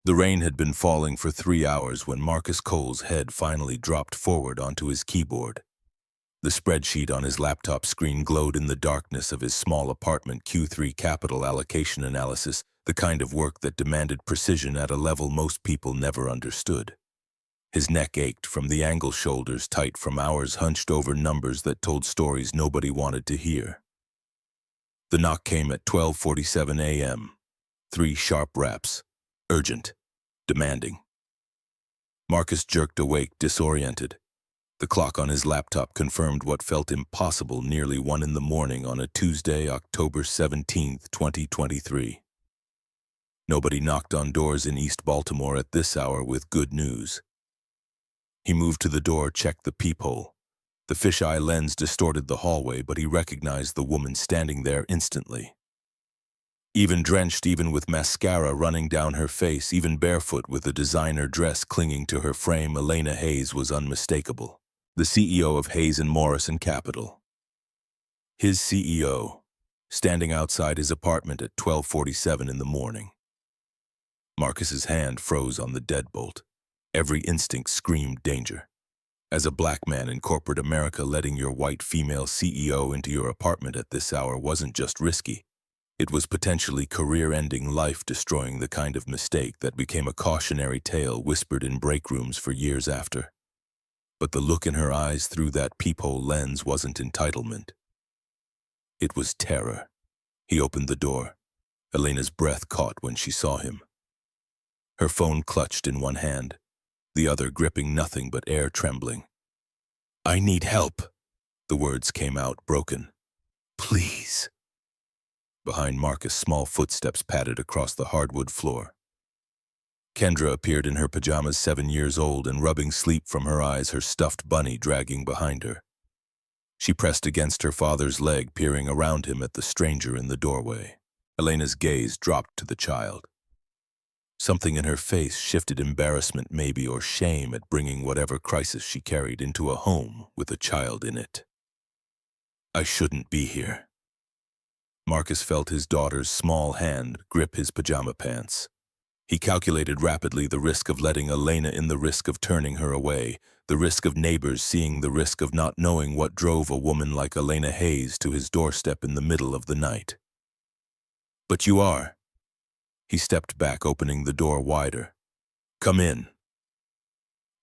The rain had been falling for 3 hours when Marcus Cole's head finally dropped forward onto his keyboard. The spreadsheet on his laptop screen glowed in the darkness of his small apartment. Q3 capital allocation analysis, the kind of work that demanded precision at a level most people never understood. His neck ached from the angle, shoulders tight from hours hunched over numbers that told stories nobody wanted to hear. The knock came at 12:47 a.m. 3 sharp raps. Urgent. Demanding. Marcus jerked awake, disoriented. The clock on his laptop confirmed what felt impossible, nearly 1 in the morning on a Tuesday, October 17, 2023. Nobody knocked on doors in East Baltimore at this hour with good news. He moved to the door, checked the peephole. The fisheye lens distorted the hallway, but he recognized the woman standing there instantly. Even drenched, even with mascara running down her face, even barefoot with a designer dress clinging to her frame, Elena Hayes was unmistakable. The CEO of Hayes & Morrison Capital. His CEO, standing outside his apartment at 12:47 in the morning. Marcus's hand froze on the deadbolt. Every instinct screamed danger. As a black man in corporate America, letting your white female CEO into your apartment at this hour wasn't just risky. It was potentially career-ending, life-destroying, the kind of mistake that became a cautionary tale whispered in break rooms for years after. But the look in her eyes through that peephole lens wasn't entitlement. It was terror. He opened the door. Elena's breath caught when she saw him. Her phone clutched in one hand, the other gripping nothing but air, trembling. "I need help," the words came out, broken. "Please." Behind Marcus, small footsteps padded across the hardwood floor. Kendra appeared in her pajamas, 7 years old and rubbing sleep from her eyes, her stuffed bunny dragging behind her. She pressed against her father's leg, peering around him at the stranger in the doorway. Elena's gaze dropped to the child. Something in her face shifted, embarrassment maybe, or shame at bringing whatever crisis she carried into a home with a child in it. "I shouldn't be here." Marcus felt his daughter's small hand grip his pajama pants. He calculated rapidly the risk of letting Elena in, the risk of turning her away, the risk of neighbors seeing, the risk of not knowing what drove a woman like Elena Hayes to his doorstep in the middle of the night. "But you are." He stepped back, opening the door wider. "Come in."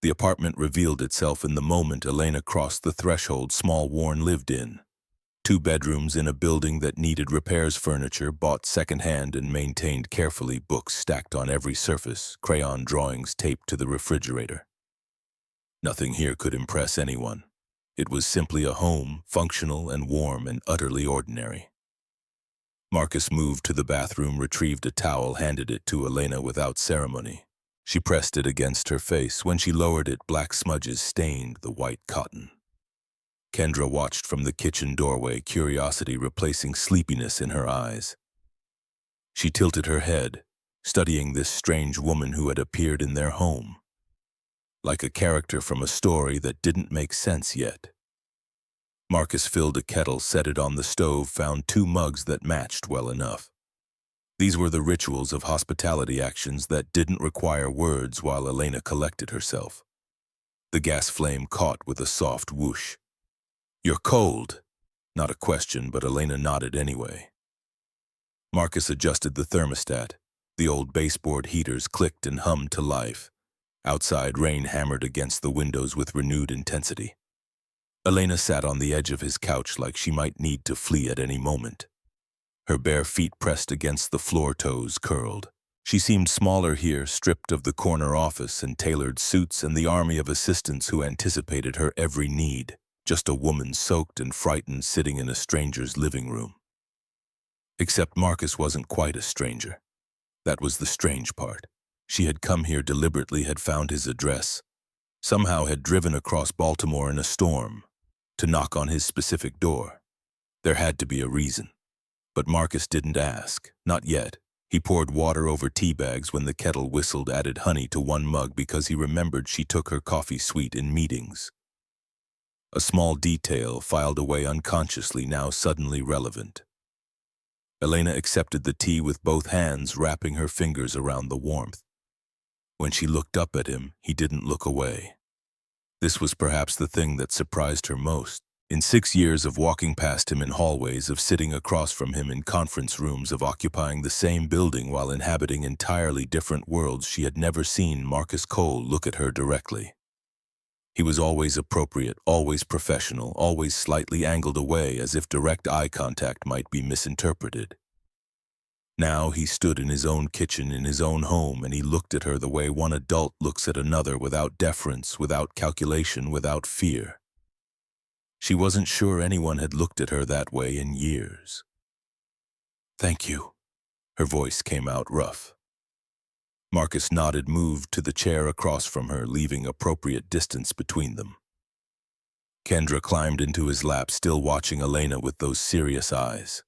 The apartment revealed itself in the moment Elena crossed the threshold. Small, worn, lived in. 2 bedrooms in a building that needed repairs, furniture bought secondhand and maintained carefully, books stacked on every surface, crayon drawings taped to the refrigerator. Nothing here could impress anyone. It was simply a home, functional and warm and utterly ordinary. Marcus moved to the bathroom, retrieved a towel, handed it to Elena without ceremony. She pressed it against her face. When she lowered it, black smudges stained the white cotton. Kendra watched from the kitchen doorway, curiosity replacing sleepiness in her eyes. She tilted her head, studying this strange woman who had appeared in their home, like a character from a story that didn't make sense yet. Marcus filled a kettle, set it on the stove, found 2 mugs that matched well enough. These were the rituals of hospitality, actions that didn't require words, while Elena collected herself. The gas flame caught with a soft whoosh. "You're cold." Not a question, but Elena nodded anyway. Marcus adjusted the thermostat. The old baseboard heaters clicked and hummed to life. Outside, rain hammered against the windows with renewed intensity. Elena sat on the edge of his couch like she might need to flee at any moment. Her bare feet pressed against the floor, toes curled. She seemed smaller here, stripped of the corner office and tailored suits and the army of assistants who anticipated her every need. Just a woman soaked and frightened, sitting in a stranger's living room. Except Marcus wasn't quite a stranger. That was the strange part. She had come here deliberately, had found his address, somehow had driven across Baltimore in a storm, to knock on his specific door. There had to be a reason. But Marcus didn't ask, not yet. He poured water over tea bags when the kettle whistled, added honey to 1 mug because he remembered she took her coffee sweet in meetings. A small detail filed away unconsciously, now suddenly relevant. Elena accepted the tea with both hands, wrapping her fingers around the warmth. When she looked up at him, he didn't look away. This was perhaps the thing that surprised her most. In 6 years of walking past him in hallways, of sitting across from him in conference rooms, of occupying the same building while inhabiting entirely different worlds, she had never seen Marcus Cole look at her directly. He was always appropriate, always professional, always slightly angled away as if direct eye contact might be misinterpreted. Now he stood in his own kitchen, in his own home, and he looked at her the way one adult looks at another, without deference, without calculation, without fear. She wasn't sure anyone had looked at her that way in years. "Thank you." Her voice came out rough. Marcus nodded, moved to the chair across from her, leaving appropriate distance between them. Kendra climbed into his lap, still watching Elena with those serious eyes.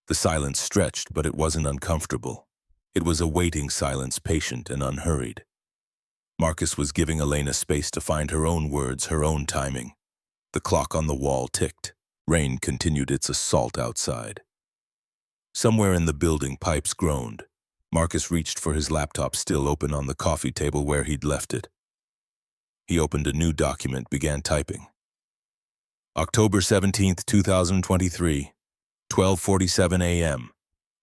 The silence stretched, but it wasn't uncomfortable. It was a waiting silence, patient and unhurried. Marcus was giving Elena space to find her own words, her own timing. The clock on the wall ticked. Rain continued its assault outside. Somewhere in the building, pipes groaned. Marcus reached for his laptop, still open on the coffee table where he'd left it. He opened a new document, began typing. October 17th, 2023, 12:47 a.m.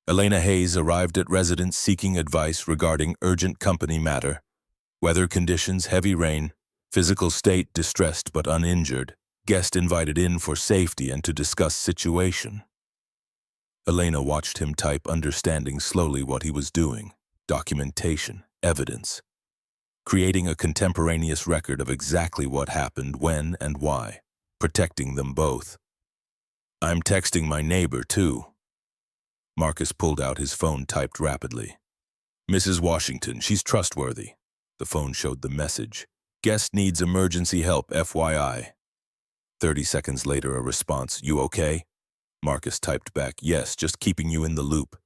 Elena Hayes arrived at residence seeking advice regarding urgent company matter. Weather conditions, heavy rain. Physical state, distressed but uninjured. Guest invited in for safety and to discuss situation. Elena watched him type, understanding slowly what he was doing. Documentation, evidence. Creating a contemporaneous record of exactly what happened, when, and why. Protecting them both. "I'm texting my neighbor, too." Marcus pulled out his phone, typed rapidly. "Mrs. Washington, she's trustworthy." The phone showed the message. "Guest needs emergency help, FYI." 30 seconds later, a response. "You okay?" Marcus typed back, "Yes, just keeping you in the loop.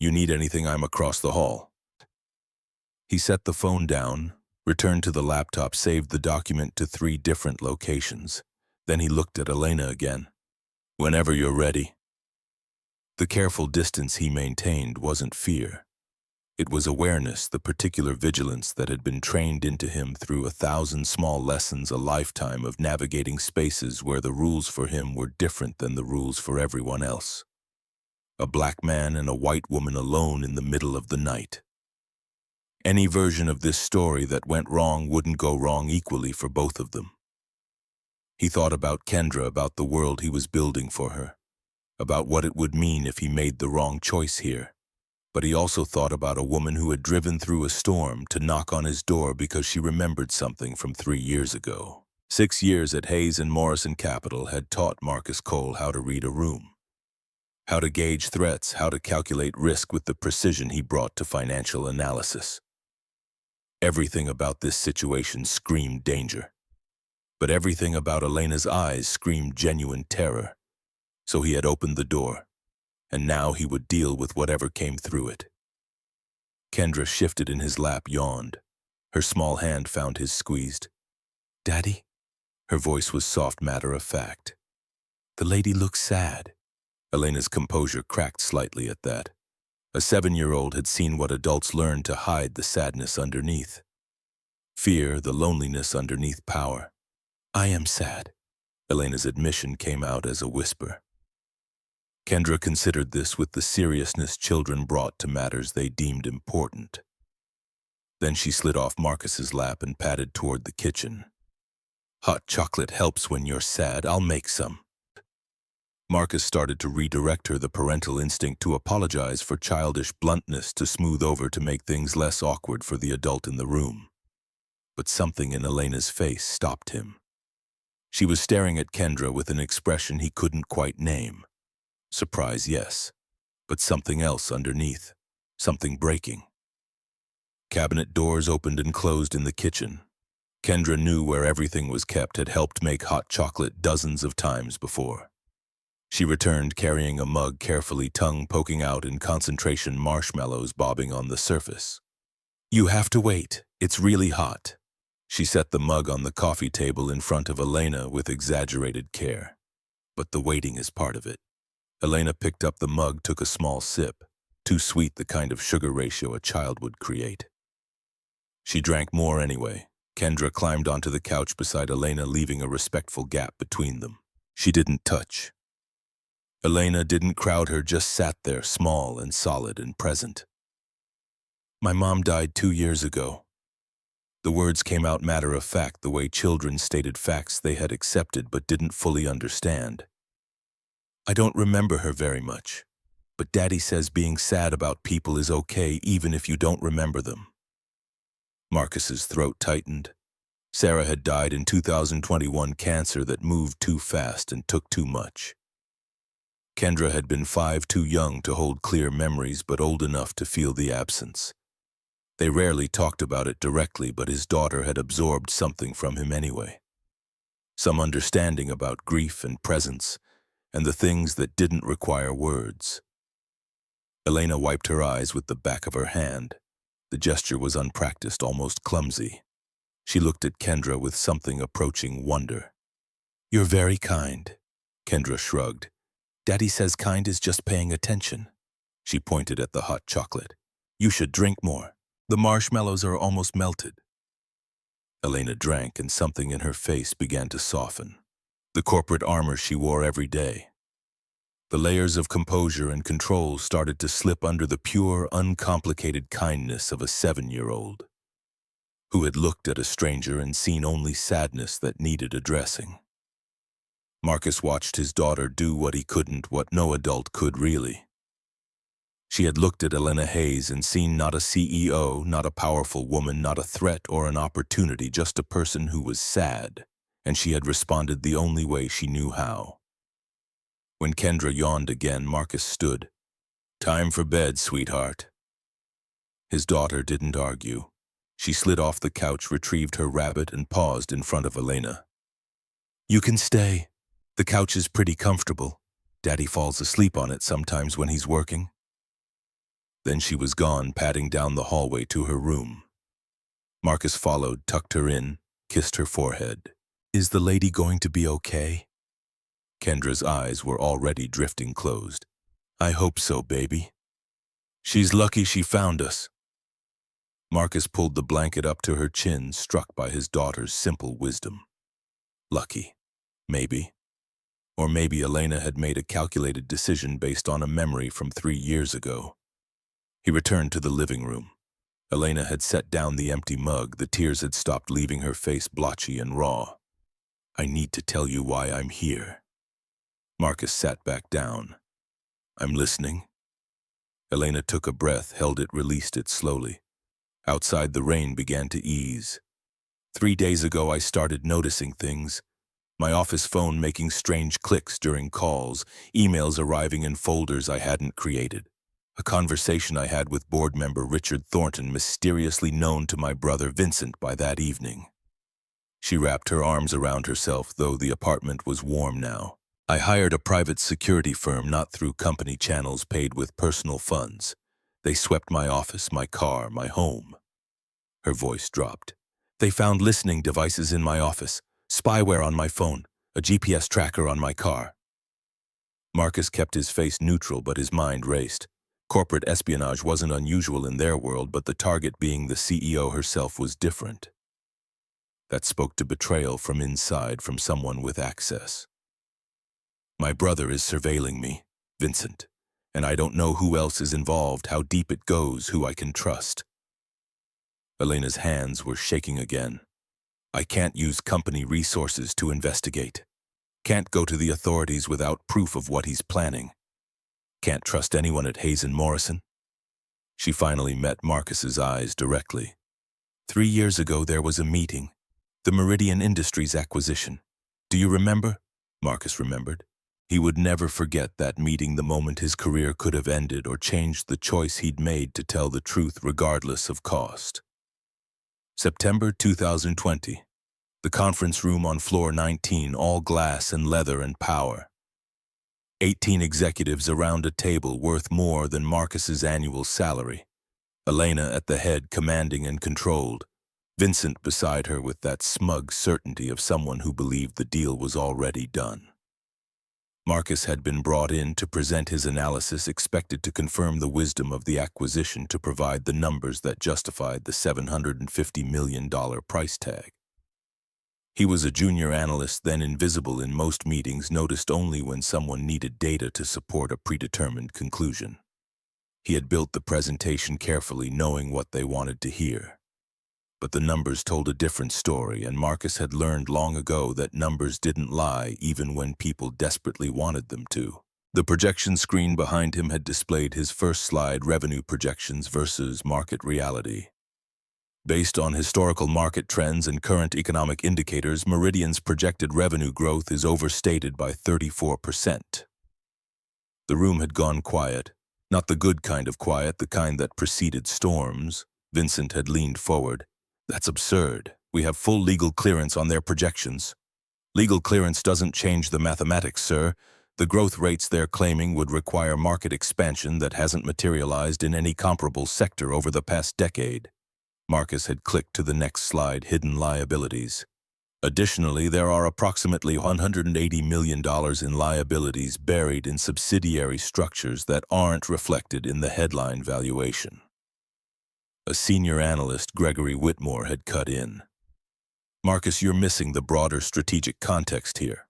You need anything, I'm across the hall." He set the phone down, returned to the laptop, saved the document to 3 different locations. Then he looked at Elena again. "Whenever you're ready." The careful distance he maintained wasn't fear. It was awareness, the particular vigilance that had been trained into him through 1,000 small lessons, a lifetime of navigating spaces where the rules for him were different than the rules for everyone else. A black man and a white woman alone in the middle of the night. Any version of this story that went wrong wouldn't go wrong equally for both of them. He thought about Kendra, about the world he was building for her, about what it would mean if he made the wrong choice here. But he also thought about a woman who had driven through a storm to knock on his door because she remembered something from 3 years ago. 6 years at Hayes and Morrison Capital had taught Marcus Cole how to read a room, how to gauge threats, how to calculate risk with the precision he brought to financial analysis. Everything about this situation screamed danger, but everything about Elena's eyes screamed genuine terror. So he had opened the door, and now he would deal with whatever came through it. Kendra shifted in his lap, yawned. Her small hand found his, squeezed. "Daddy?" Her voice was soft, matter-of-fact. "The lady looks sad." Elena's composure cracked slightly at that. A 7-year-old had seen what adults learn to hide the sadness underneath. Fear, the loneliness underneath power. "I am sad." Elena's admission came out as a whisper. Kendra considered this with the seriousness children brought to matters they deemed important. Then she slid off Marcus's lap and padded toward the kitchen. "Hot chocolate helps when you're sad. I'll make some." Marcus started to redirect her, the parental instinct to apologize for childish bluntness, to smooth over, to make things less awkward for the adult in the room. But something in Elena's face stopped him. She was staring at Kendra with an expression he couldn't quite name. Surprise, yes, but something else underneath, something breaking. Cabinet doors opened and closed in the kitchen. Kendra knew where everything was kept, had helped make hot chocolate dozens of times before. She returned carrying a mug, carefully, tongue poking out in concentration, marshmallows bobbing on the surface. "You have to wait. It's really hot." She set the mug on the coffee table in front of Elena with exaggerated care. "But the waiting is part of it." Elena picked up the mug, took a small sip. Too sweet, the kind of sugar ratio a child would create. She drank more anyway. Kendra climbed onto the couch beside Elena, leaving a respectful gap between them. She didn't touch. Elena didn't crowd her, just sat there, small and solid and present. My mom died 2 years ago. The words came out matter of fact, the way children stated facts they had accepted but didn't fully understand. I don't remember her very much, but Daddy says being sad about people is okay even if you don't remember them. Marcus's throat tightened. Sarah had died in 2021, cancer that moved too fast and took too much. Kendra had been 5, too young to hold clear memories, but old enough to feel the absence. They rarely talked about it directly, but his daughter had absorbed something from him anyway. Some understanding about grief and presence, and the things that didn't require words. Elena wiped her eyes with the back of her hand. The gesture was unpracticed, almost clumsy. She looked at Kendra with something approaching wonder. "You're very kind." Kendra shrugged. "Daddy says kind is just paying attention." She pointed at the hot chocolate. "You should drink more. The marshmallows are almost melted." Elena drank, and something in her face began to soften. The corporate armor she wore every day. The layers of composure and control started to slip under the pure, uncomplicated kindness of a 7-year-old who had looked at a stranger and seen only sadness that needed addressing. Marcus watched his daughter do what he couldn't, what no adult could really. She had looked at Elena Hayes and seen not a CEO, not a powerful woman, not a threat or an opportunity, just a person who was sad, and she had responded the only way she knew how. When Kendra yawned again, Marcus stood. "Time for bed, sweetheart." His daughter didn't argue. She slid off the couch, retrieved her rabbit, and paused in front of Elena. "You can stay. The couch is pretty comfortable. Daddy falls asleep on it sometimes when he's working." Then she was gone, padding down the hallway to her room. Marcus followed, tucked her in, kissed her forehead. "Is the lady going to be okay?" Kendra's eyes were already drifting closed. "I hope so, baby. She's lucky she found us." Marcus pulled the blanket up to her chin, struck by his daughter's simple wisdom. Lucky. Maybe. Or maybe Elena had made a calculated decision based on a memory from 3 years ago. He returned to the living room. Elena had set down the empty mug. The tears had stopped, leaving her face blotchy and raw. "I need to tell you why I'm here." Marcus sat back down. "I'm listening." Elena took a breath, held it, released it slowly. Outside, the rain began to ease. 3 days ago, I started noticing things. My office phone making strange clicks during calls, emails arriving in folders I hadn't created. A conversation I had with board member Richard Thornton, mysteriously known to my brother Vincent by that evening. She wrapped her arms around herself, though the apartment was warm now. I hired a private security firm, not through company channels, paid with personal funds. They swept my office, my car, my home. Her voice dropped. They found listening devices in my office, spyware on my phone, a GPS tracker on my car. Marcus kept his face neutral, but his mind raced. Corporate espionage wasn't unusual in their world, but the target being the CEO herself was different. That spoke to betrayal from inside, from someone with access. My brother is surveilling me, Vincent, and I don't know who else is involved, how deep it goes, who I can trust. Elena's hands were shaking again. I can't use company resources to investigate. Can't go to the authorities without proof of what he's planning. Can't trust anyone at Hayes and Morrison. She finally met Marcus's eyes directly. 3 years ago, there was a meeting. The Meridian Industries acquisition. Do you remember? Marcus remembered. He would never forget that meeting, the moment his career could have ended or changed, the choice he'd made to tell the truth regardless of cost. September 2020. The conference room on floor 19, all glass and leather and power. 18 executives around a table worth more than Marcus's annual salary. Elena at the head, commanding and controlled. Vincent beside her with that smug certainty of someone who believed the deal was already done. Marcus had been brought in to present his analysis, expected to confirm the wisdom of the acquisition to provide the numbers that justified the $750 million price tag. He was a junior analyst, then invisible in most meetings, noticed only when someone needed data to support a predetermined conclusion. He had built the presentation carefully, knowing what they wanted to hear. But the numbers told a different story, and Marcus had learned long ago that numbers didn't lie even when people desperately wanted them to. The projection screen behind him had displayed his first slide: revenue projections versus market reality. Based on historical market trends and current economic indicators, Meridian's projected revenue growth is overstated by 34%. The room had gone quiet, not the good kind of quiet, the kind that preceded storms. Vincent had leaned forward. "That's absurd. We have full legal clearance on their projections." "Legal clearance doesn't change the mathematics, sir. The growth rates they're claiming would require market expansion that hasn't materialized in any comparable sector over the past decade." Marcus had clicked to the next slide: hidden liabilities. Additionally, there are approximately $180 million in liabilities buried in subsidiary structures that aren't reflected in the headline valuation. A senior analyst, Gregory Whitmore, had cut in. "Marcus, you're missing the broader strategic context here."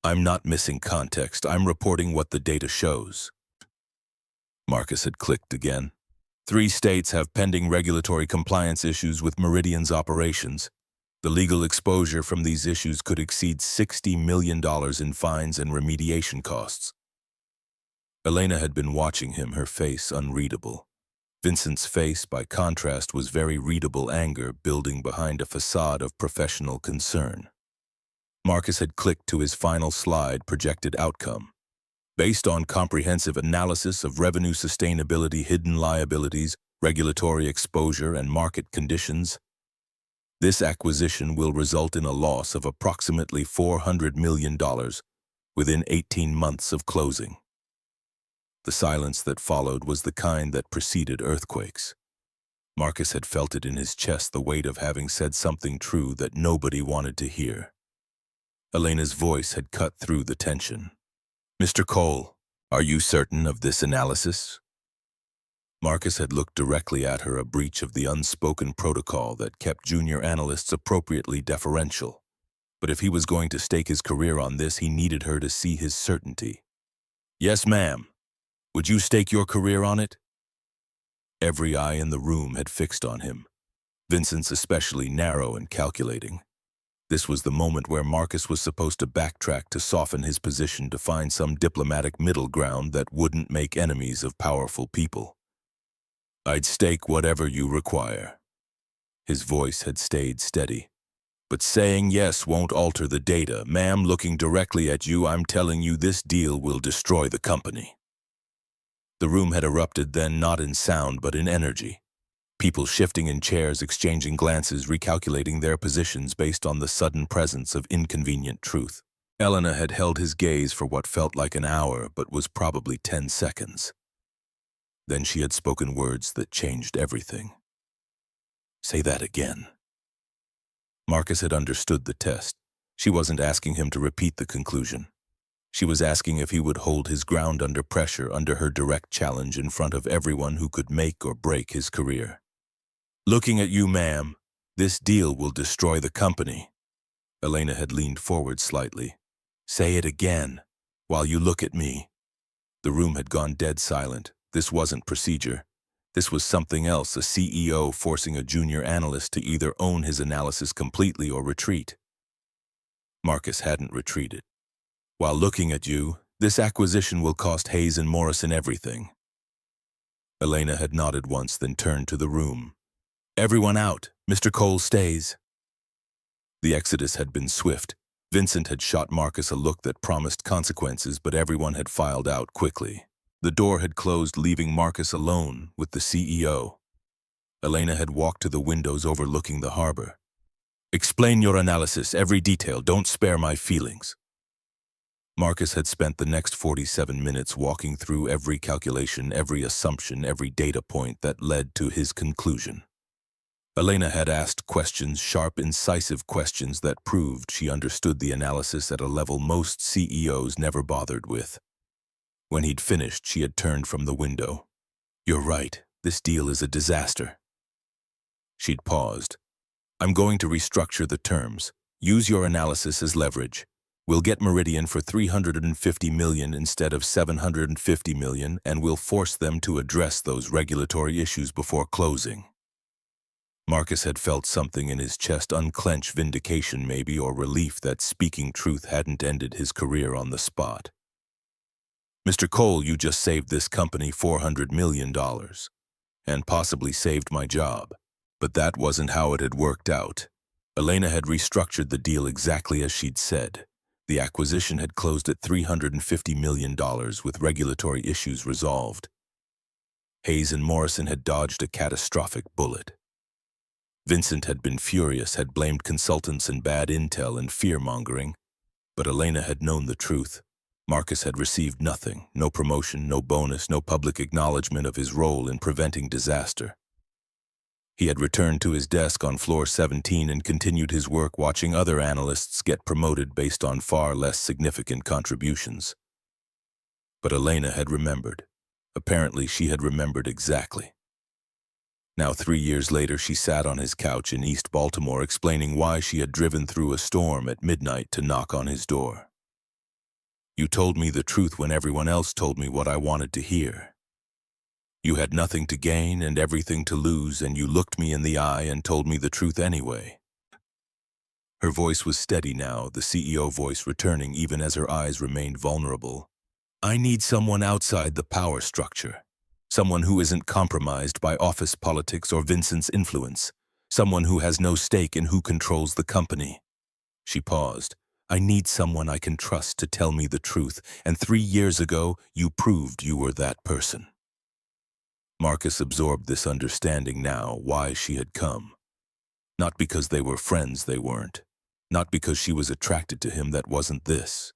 "I'm not missing context. I'm reporting what the data shows." Marcus had clicked again. 3 states have pending regulatory compliance issues with Meridian's operations. The legal exposure from these issues could exceed $60 million in fines and remediation costs. Elena had been watching him, her face unreadable. Vincent's face, by contrast, was very readable: anger building behind a facade of professional concern. Marcus had clicked to his final slide: projected outcome. Based on comprehensive analysis of revenue sustainability, hidden liabilities, regulatory exposure, and market conditions, this acquisition will result in a loss of approximately $400 million within 18 months of closing. The silence that followed was the kind that preceded earthquakes. Marcus had felt it in his chest, the weight of having said something true that nobody wanted to hear. Elena's voice had cut through the tension. "Mr. Cole, are you certain of this analysis?" Marcus had looked directly at her, a breach of the unspoken protocol that kept junior analysts appropriately deferential. But if he was going to stake his career on this, he needed her to see his certainty. "Yes, ma'am. Would you stake your career on it?" Every eye in the room had fixed on him, Vincent's especially narrow and calculating. This was the moment where Marcus was supposed to backtrack, to soften his position, to find some diplomatic middle ground that wouldn't make enemies of powerful people. "I'd stake whatever you require." His voice had stayed steady. "But saying yes won't alter the data. Ma'am, looking directly at you, I'm telling you this deal will destroy the company." The room had erupted then, not in sound but in energy. People shifting in chairs, exchanging glances, recalculating their positions based on the sudden presence of inconvenient truth. Elena had held his gaze for what felt like an hour, but was probably 10 seconds. Then she had spoken words that changed everything. "Say that again." Marcus had understood the test. She wasn't asking him to repeat the conclusion. She was asking if he would hold his ground under pressure, under her direct challenge in front of everyone who could make or break his career. "Looking at you, ma'am, this deal will destroy the company." Elena had leaned forward slightly. "Say it again, while you look at me." The room had gone dead silent. This wasn't procedure. This was something else, a CEO forcing a junior analyst to either own his analysis completely or retreat. Marcus hadn't retreated. "While looking at you, this acquisition will cost Hayes and Morrison everything." Elena had nodded once, then turned to the room. "Everyone out. Mr. Cole stays." The exodus had been swift. Vincent had shot Marcus a look that promised consequences, but everyone had filed out quickly. The door had closed, leaving Marcus alone with the CEO. Elena had walked to the windows overlooking the harbor. "Explain your analysis, every detail. Don't spare my feelings." Marcus had spent the next 47 minutes walking through every calculation, every assumption, every data point that led to his conclusion. Elena had asked questions, sharp, incisive questions that proved she understood the analysis at a level most CEOs never bothered with. When he'd finished, she had turned from the window. "You're right, this deal is a disaster." She'd paused. "I'm going to restructure the terms. Use your analysis as leverage. We'll get Meridian for $350 million instead of $750 million, and we'll force them to address those regulatory issues before closing." Marcus had felt something in his chest, unclench, vindication maybe, or relief that speaking truth hadn't ended his career on the spot. "Mr. Cole, you just saved this company $400 million, and possibly saved my job. But that wasn't how it had worked out." Elena had restructured the deal exactly as she'd said. The acquisition had closed at $350 million with regulatory issues resolved. Hayes and Morrison had dodged a catastrophic bullet. Vincent had been furious, had blamed consultants and bad intel and fear-mongering, but Elena had known the truth. Marcus had received nothing, no promotion, no bonus, no public acknowledgement of his role in preventing disaster. He had returned to his desk on floor 17 and continued his work watching other analysts get promoted based on far less significant contributions. But Elena had remembered. Apparently, she had remembered exactly. Now, 3 years later, she sat on his couch in East Baltimore explaining why she had driven through a storm at midnight to knock on his door. "You told me the truth when everyone else told me what I wanted to hear. You had nothing to gain and everything to lose, and you looked me in the eye and told me the truth anyway." Her voice was steady now, the CEO voice returning even as her eyes remained vulnerable. "I need someone outside the power structure. Someone who isn't compromised by office politics or Vincent's influence. Someone who has no stake in who controls the company." She paused. "I need someone I can trust to tell me the truth, and 3 years ago, you proved you were that person." Marcus absorbed this understanding now, why she had come. Not because they were friends, they weren't. Not because she was attracted to him, that wasn't this.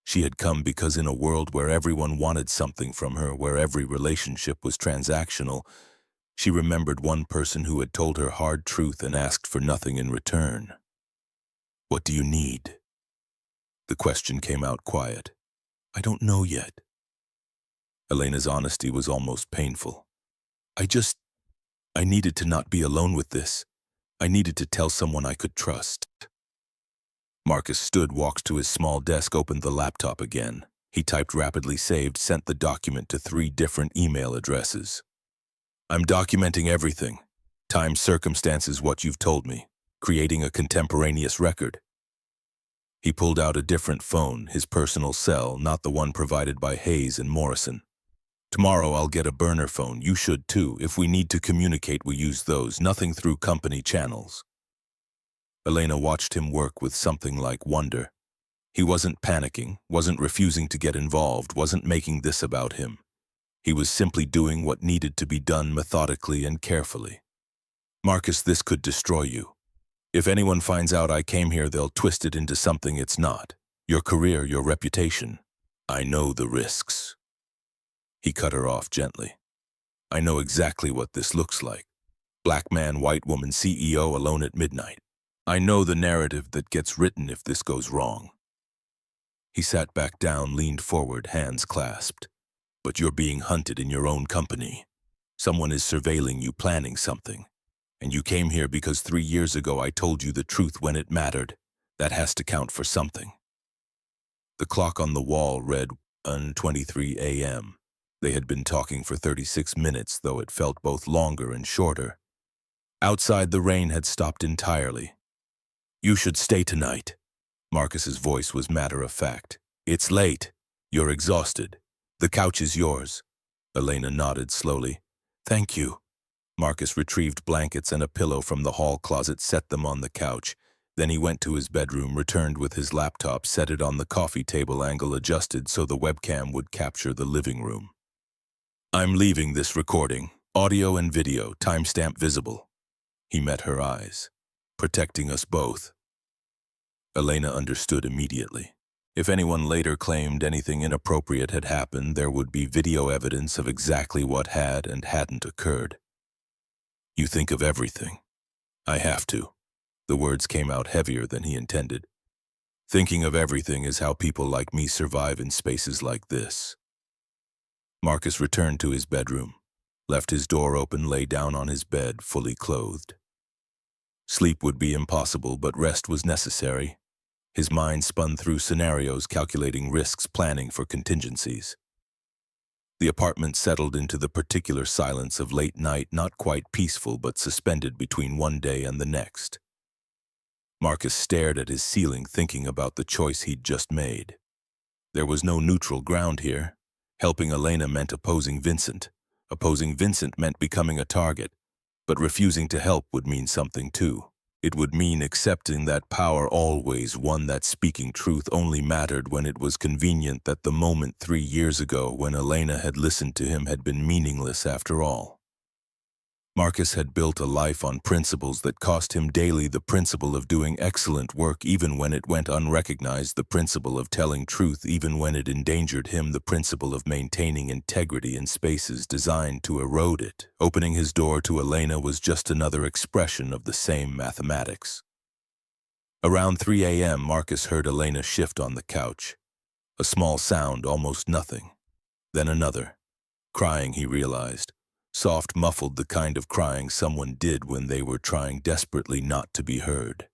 She had come because in a world where everyone wanted something from her, where every relationship was transactional, she remembered one person who had told her hard truth and asked for nothing in return. "What do you need?" The question came out quiet. "I don't know yet." Elena's honesty was almost painful. I needed to not be alone with this. I needed to tell someone I could trust." Marcus stood, walked to his small desk, opened the laptop again. He typed rapidly, saved, sent the document to 3 different email addresses. "I'm documenting everything. Time, circumstances, what you've told me. Creating a contemporaneous record." He pulled out a different phone, his personal cell, not the one provided by Hayes and Morrison. "Tomorrow I'll get a burner phone. You should too. If we need to communicate, we use those. Nothing through company channels." Elena watched him work with something like wonder. He wasn't panicking, wasn't refusing to get involved, wasn't making this about him. He was simply doing what needed to be done methodically and carefully. "Marcus, this could destroy you. If anyone finds out I came here, they'll twist it into something it's not. Your career, your reputation. I know the risks." He cut her off gently. "I know exactly what this looks like. Black man, white woman, CEO alone at midnight. I know the narrative that gets written if this goes wrong." He sat back down, leaned forward, hands clasped. "But you're being hunted in your own company. Someone is surveilling you, planning something. And you came here because 3 years ago I told you the truth when it mattered. That has to count for something." The clock on the wall read 1:23 a.m. They had been talking for 36 minutes, though it felt both longer and shorter. Outside, the rain had stopped entirely. "You should stay tonight." Marcus's voice was matter-of-fact. "It's late. You're exhausted. The couch is yours." Elena nodded slowly. "Thank you." Marcus retrieved blankets and a pillow from the hall closet, set them on the couch. Then he went to his bedroom, returned with his laptop, set it on the coffee table, angle adjusted so the webcam would capture the living room. "I'm leaving this recording. Audio and video, timestamp visible." He met her eyes. "Protecting us both." Elena understood immediately. If anyone later claimed anything inappropriate had happened, there would be video evidence of exactly what had and hadn't occurred. "You think of everything." I have to. The words came out heavier than he intended. Thinking of everything is how people like me survive in spaces like this. Marcus returned to his bedroom, left his door open, lay down on his bed, fully clothed. Sleep would be impossible, but rest was necessary. His mind spun through scenarios, calculating risks, planning for contingencies. The apartment settled into the particular silence of late night, not quite peaceful, but suspended between one day and the next. Marcus stared at his ceiling, thinking about the choice he'd just made. There was no neutral ground here. Helping Elena meant opposing Vincent. Opposing Vincent meant becoming a target. But refusing to help would mean something too. It would mean accepting that power always won, that speaking truth only mattered when it was convenient, that the moment 3 years ago when Elena had listened to him had been meaningless after all. Marcus had built a life on principles that cost him daily: the principle of doing excellent work even when it went unrecognized, the principle of telling truth even when it endangered him, the principle of maintaining integrity in spaces designed to erode it. Opening his door to Elena was just another expression of the same mathematics. Around 3 a.m., Marcus heard Elena shift on the couch. A small sound, almost nothing. Then another. Crying, he realized. Soft, muffled, the kind of crying someone did when they were trying desperately not to be heard.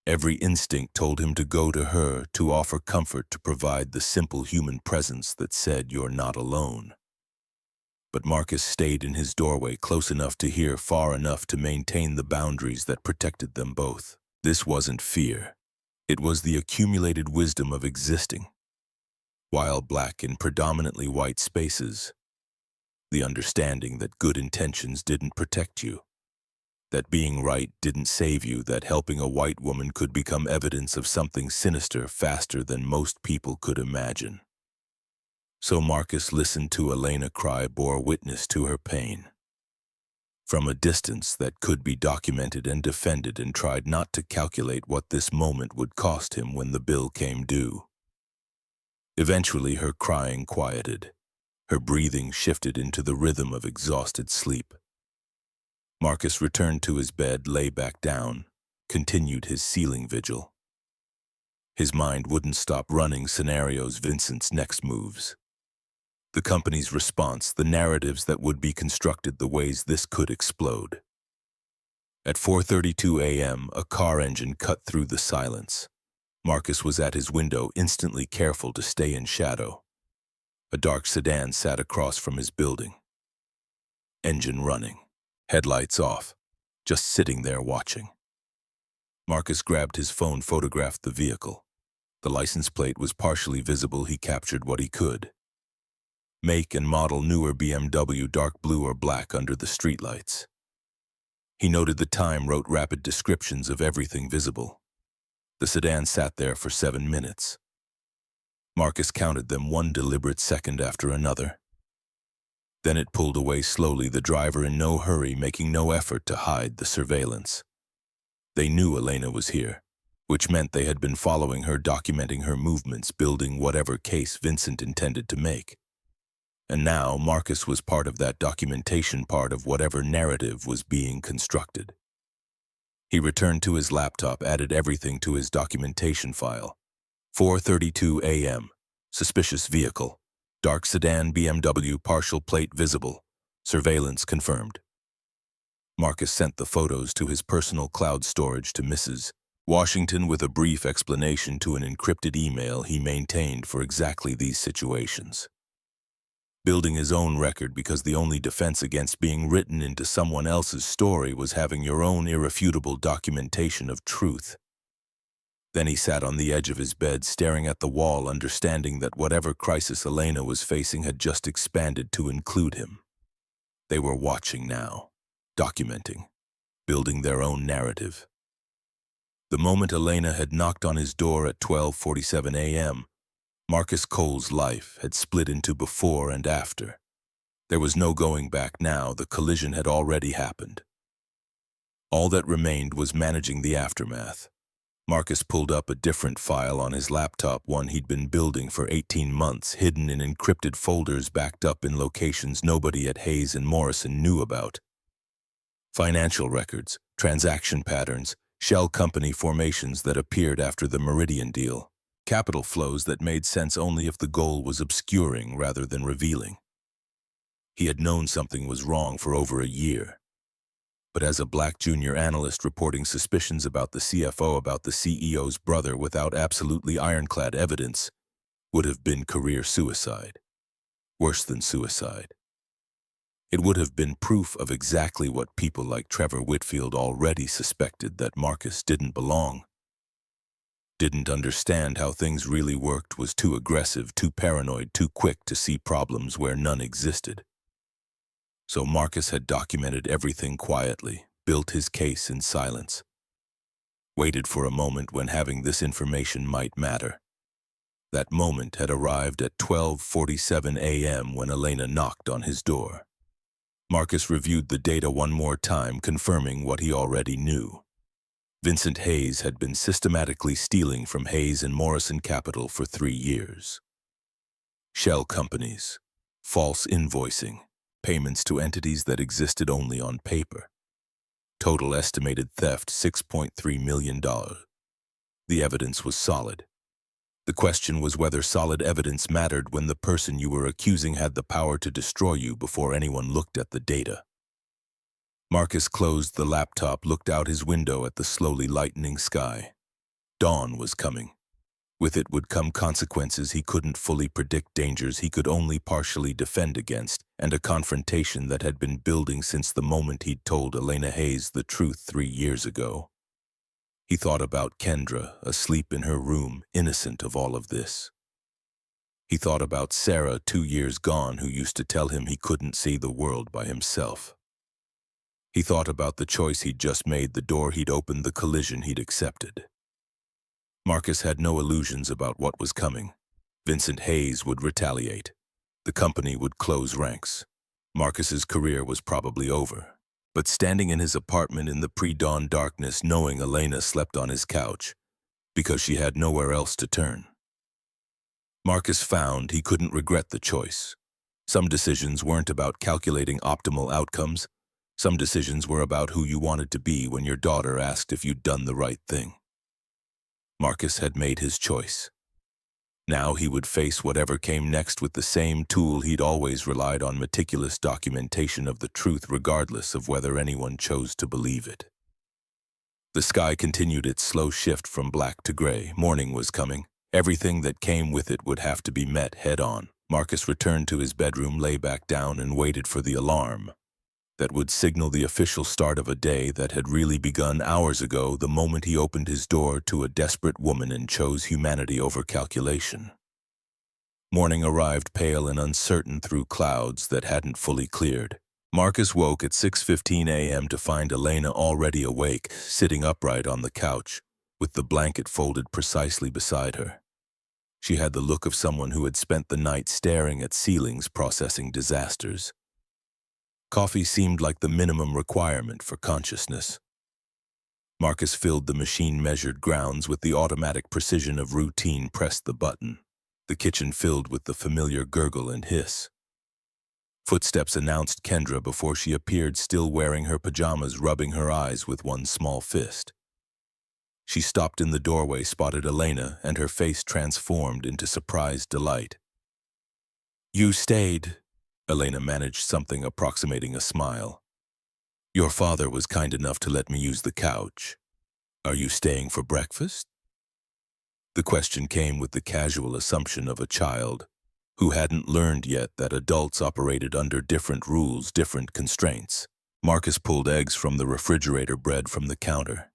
Every instinct told him to go to her, to offer comfort, to provide the simple human presence that said, "You're not alone." But Marcus stayed in his doorway, close enough to hear, far enough to maintain the boundaries that protected them both. This wasn't fear. It was the accumulated wisdom of existing. While black in predominantly white spaces, the understanding that good intentions didn't protect you, that being right didn't save you, that helping a white woman could become evidence of something sinister faster than most people could imagine. So Marcus listened to Elena cry, bore witness to her pain. From a distance that could be documented and defended, and tried not to calculate what this moment would cost him when the bill came due. Eventually her crying quieted. Her breathing shifted into the rhythm of exhausted sleep. Marcus returned to his bed, lay back down, continued his ceiling vigil. His mind wouldn't stop running scenarios: Vincent's next moves, the company's response, the narratives that would be constructed, the ways this could explode. At 4:32 a.m., a car engine cut through the silence. Marcus was at his window, instantly careful to stay in shadow. A dark sedan sat across from his building. Engine running, headlights off, just sitting there watching. Marcus grabbed his phone, photographed the vehicle. The license plate was partially visible. He captured what he could. Make and model: newer BMW, dark blue or black under the streetlights. He noted the time, wrote rapid descriptions of everything visible. The sedan sat there for 7 minutes. Marcus counted them, one deliberate second after another. Then it pulled away slowly, the driver in no hurry, making no effort to hide the surveillance. They knew Elena was here, which meant they had been following her, documenting her movements, building whatever case Vincent intended to make. And now Marcus was part of that documentation, part of whatever narrative was being constructed. He returned to his laptop, added everything to his documentation file. 4:32 a.m. Suspicious vehicle. Dark sedan BMW, partial plate visible. Surveillance confirmed. Marcus sent the photos to his personal cloud storage to Mrs. Washington with a brief explanation to an encrypted email he maintained for exactly these situations. Building his own record, because the only defense against being written into someone else's story was having your own irrefutable documentation of truth. Then he sat on the edge of his bed, staring at the wall, understanding that whatever crisis Elena was facing had just expanded to include him. They were watching now, documenting, building their own narrative. The moment Elena had knocked on his door at 12:47 a.m., Marcus Cole's life had split into before and after. There was no going back now. The collision had already happened. All that remained was managing the aftermath. Marcus pulled up a different file on his laptop, one he'd been building for 18 months, hidden in encrypted folders, backed up in locations nobody at Hayes and Morrison knew about. Financial records, transaction patterns, shell company formations that appeared after the Meridian deal, capital flows that made sense only if the goal was obscuring rather than revealing. He had known something was wrong for over a year. But as a black junior analyst reporting suspicions about the CFO about the CEO's brother without absolutely ironclad evidence would have been career suicide. Worse than suicide. It would have been proof of exactly what people like Trevor Whitfield already suspected, that Marcus didn't belong. Didn't understand how things really worked, was too aggressive, too paranoid, too quick to see problems where none existed. So Marcus had documented everything quietly, built his case in silence. Waited for a moment when having this information might matter. That moment had arrived at 12:47 a.m. when Elena knocked on his door. Marcus reviewed the data one more time, confirming what he already knew. Vincent Hayes had been systematically stealing from Hayes and Morrison Capital for 3 years. Shell companies, false invoicing, payments to entities that existed only on paper. Total estimated theft, $6.3 million. The evidence was solid. The question was whether solid evidence mattered when the person you were accusing had the power to destroy you before anyone looked at the data. Marcus closed the laptop, looked out his window at the slowly lightening sky. Dawn was coming. With it would come consequences he couldn't fully predict, dangers he could only partially defend against, and a confrontation that had been building since the moment he'd told Elena Hayes the truth 3 years ago. He thought about Kendra, asleep in her room, innocent of all of this. He thought about Sarah, 2 years gone, who used to tell him he couldn't see the world by himself. He thought about the choice he'd just made, the door he'd opened, the collision he'd accepted. Marcus had no illusions about what was coming. Vincent Hayes would retaliate. The company would close ranks. Marcus's career was probably over. But standing in his apartment in the pre-dawn darkness, knowing Elena slept on his couch, because she had nowhere else to turn, Marcus found he couldn't regret the choice. Some decisions weren't about calculating optimal outcomes. Some decisions were about who you wanted to be when your daughter asked if you'd done the right thing. Marcus had made his choice. Now he would face whatever came next with the same tool he'd always relied on: meticulous documentation of the truth, regardless of whether anyone chose to believe it. The sky continued its slow shift from black to gray. Morning was coming. Everything that came with it would have to be met head-on. Marcus returned to his bedroom, lay back down, and waited for the alarm that would signal the official start of a day that had really begun hours ago, the moment he opened his door to a desperate woman and chose humanity over calculation. Morning arrived pale and uncertain through clouds that hadn't fully cleared. Marcus woke at 6:15 a.m. to find Elena already awake, sitting upright on the couch, with the blanket folded precisely beside her. She had the look of someone who had spent the night staring at ceilings, processing disasters. Coffee seemed like the minimum requirement for consciousness. Marcus filled the machine-measured grounds with the automatic precision of routine, pressed the button. The kitchen filled with the familiar gurgle and hiss. Footsteps announced Kendra before she appeared, still wearing her pajamas, rubbing her eyes with one small fist. She stopped in the doorway, spotted Elena, and her face transformed into surprised delight. "You stayed," Elena managed something approximating a smile. "Your father was kind enough to let me use the couch. Are you staying for breakfast?" The question came with the casual assumption of a child who hadn't learned yet that adults operated under different rules, different constraints. Marcus pulled eggs from the refrigerator, bread from the counter.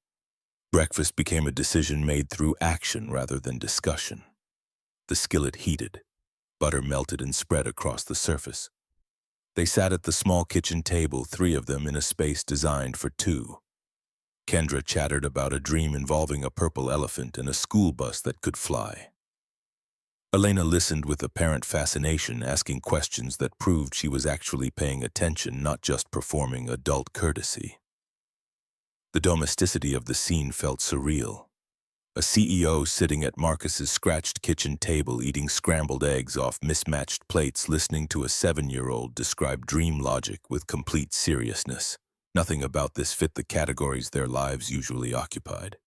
Breakfast became a decision made through action rather than discussion. The skillet heated. Butter melted and spread across the surface. They sat at the small kitchen table, 3 of them in a space designed for 2. Kendra chattered about a dream involving a purple elephant and a school bus that could fly. Elena listened with apparent fascination, asking questions that proved she was actually paying attention, not just performing adult courtesy. The domesticity of the scene felt surreal. A CEO sitting at Marcus's scratched kitchen table, eating scrambled eggs off mismatched plates, listening to a 7-year-old describe dream logic with complete seriousness. Nothing about this fit the categories their lives usually occupied.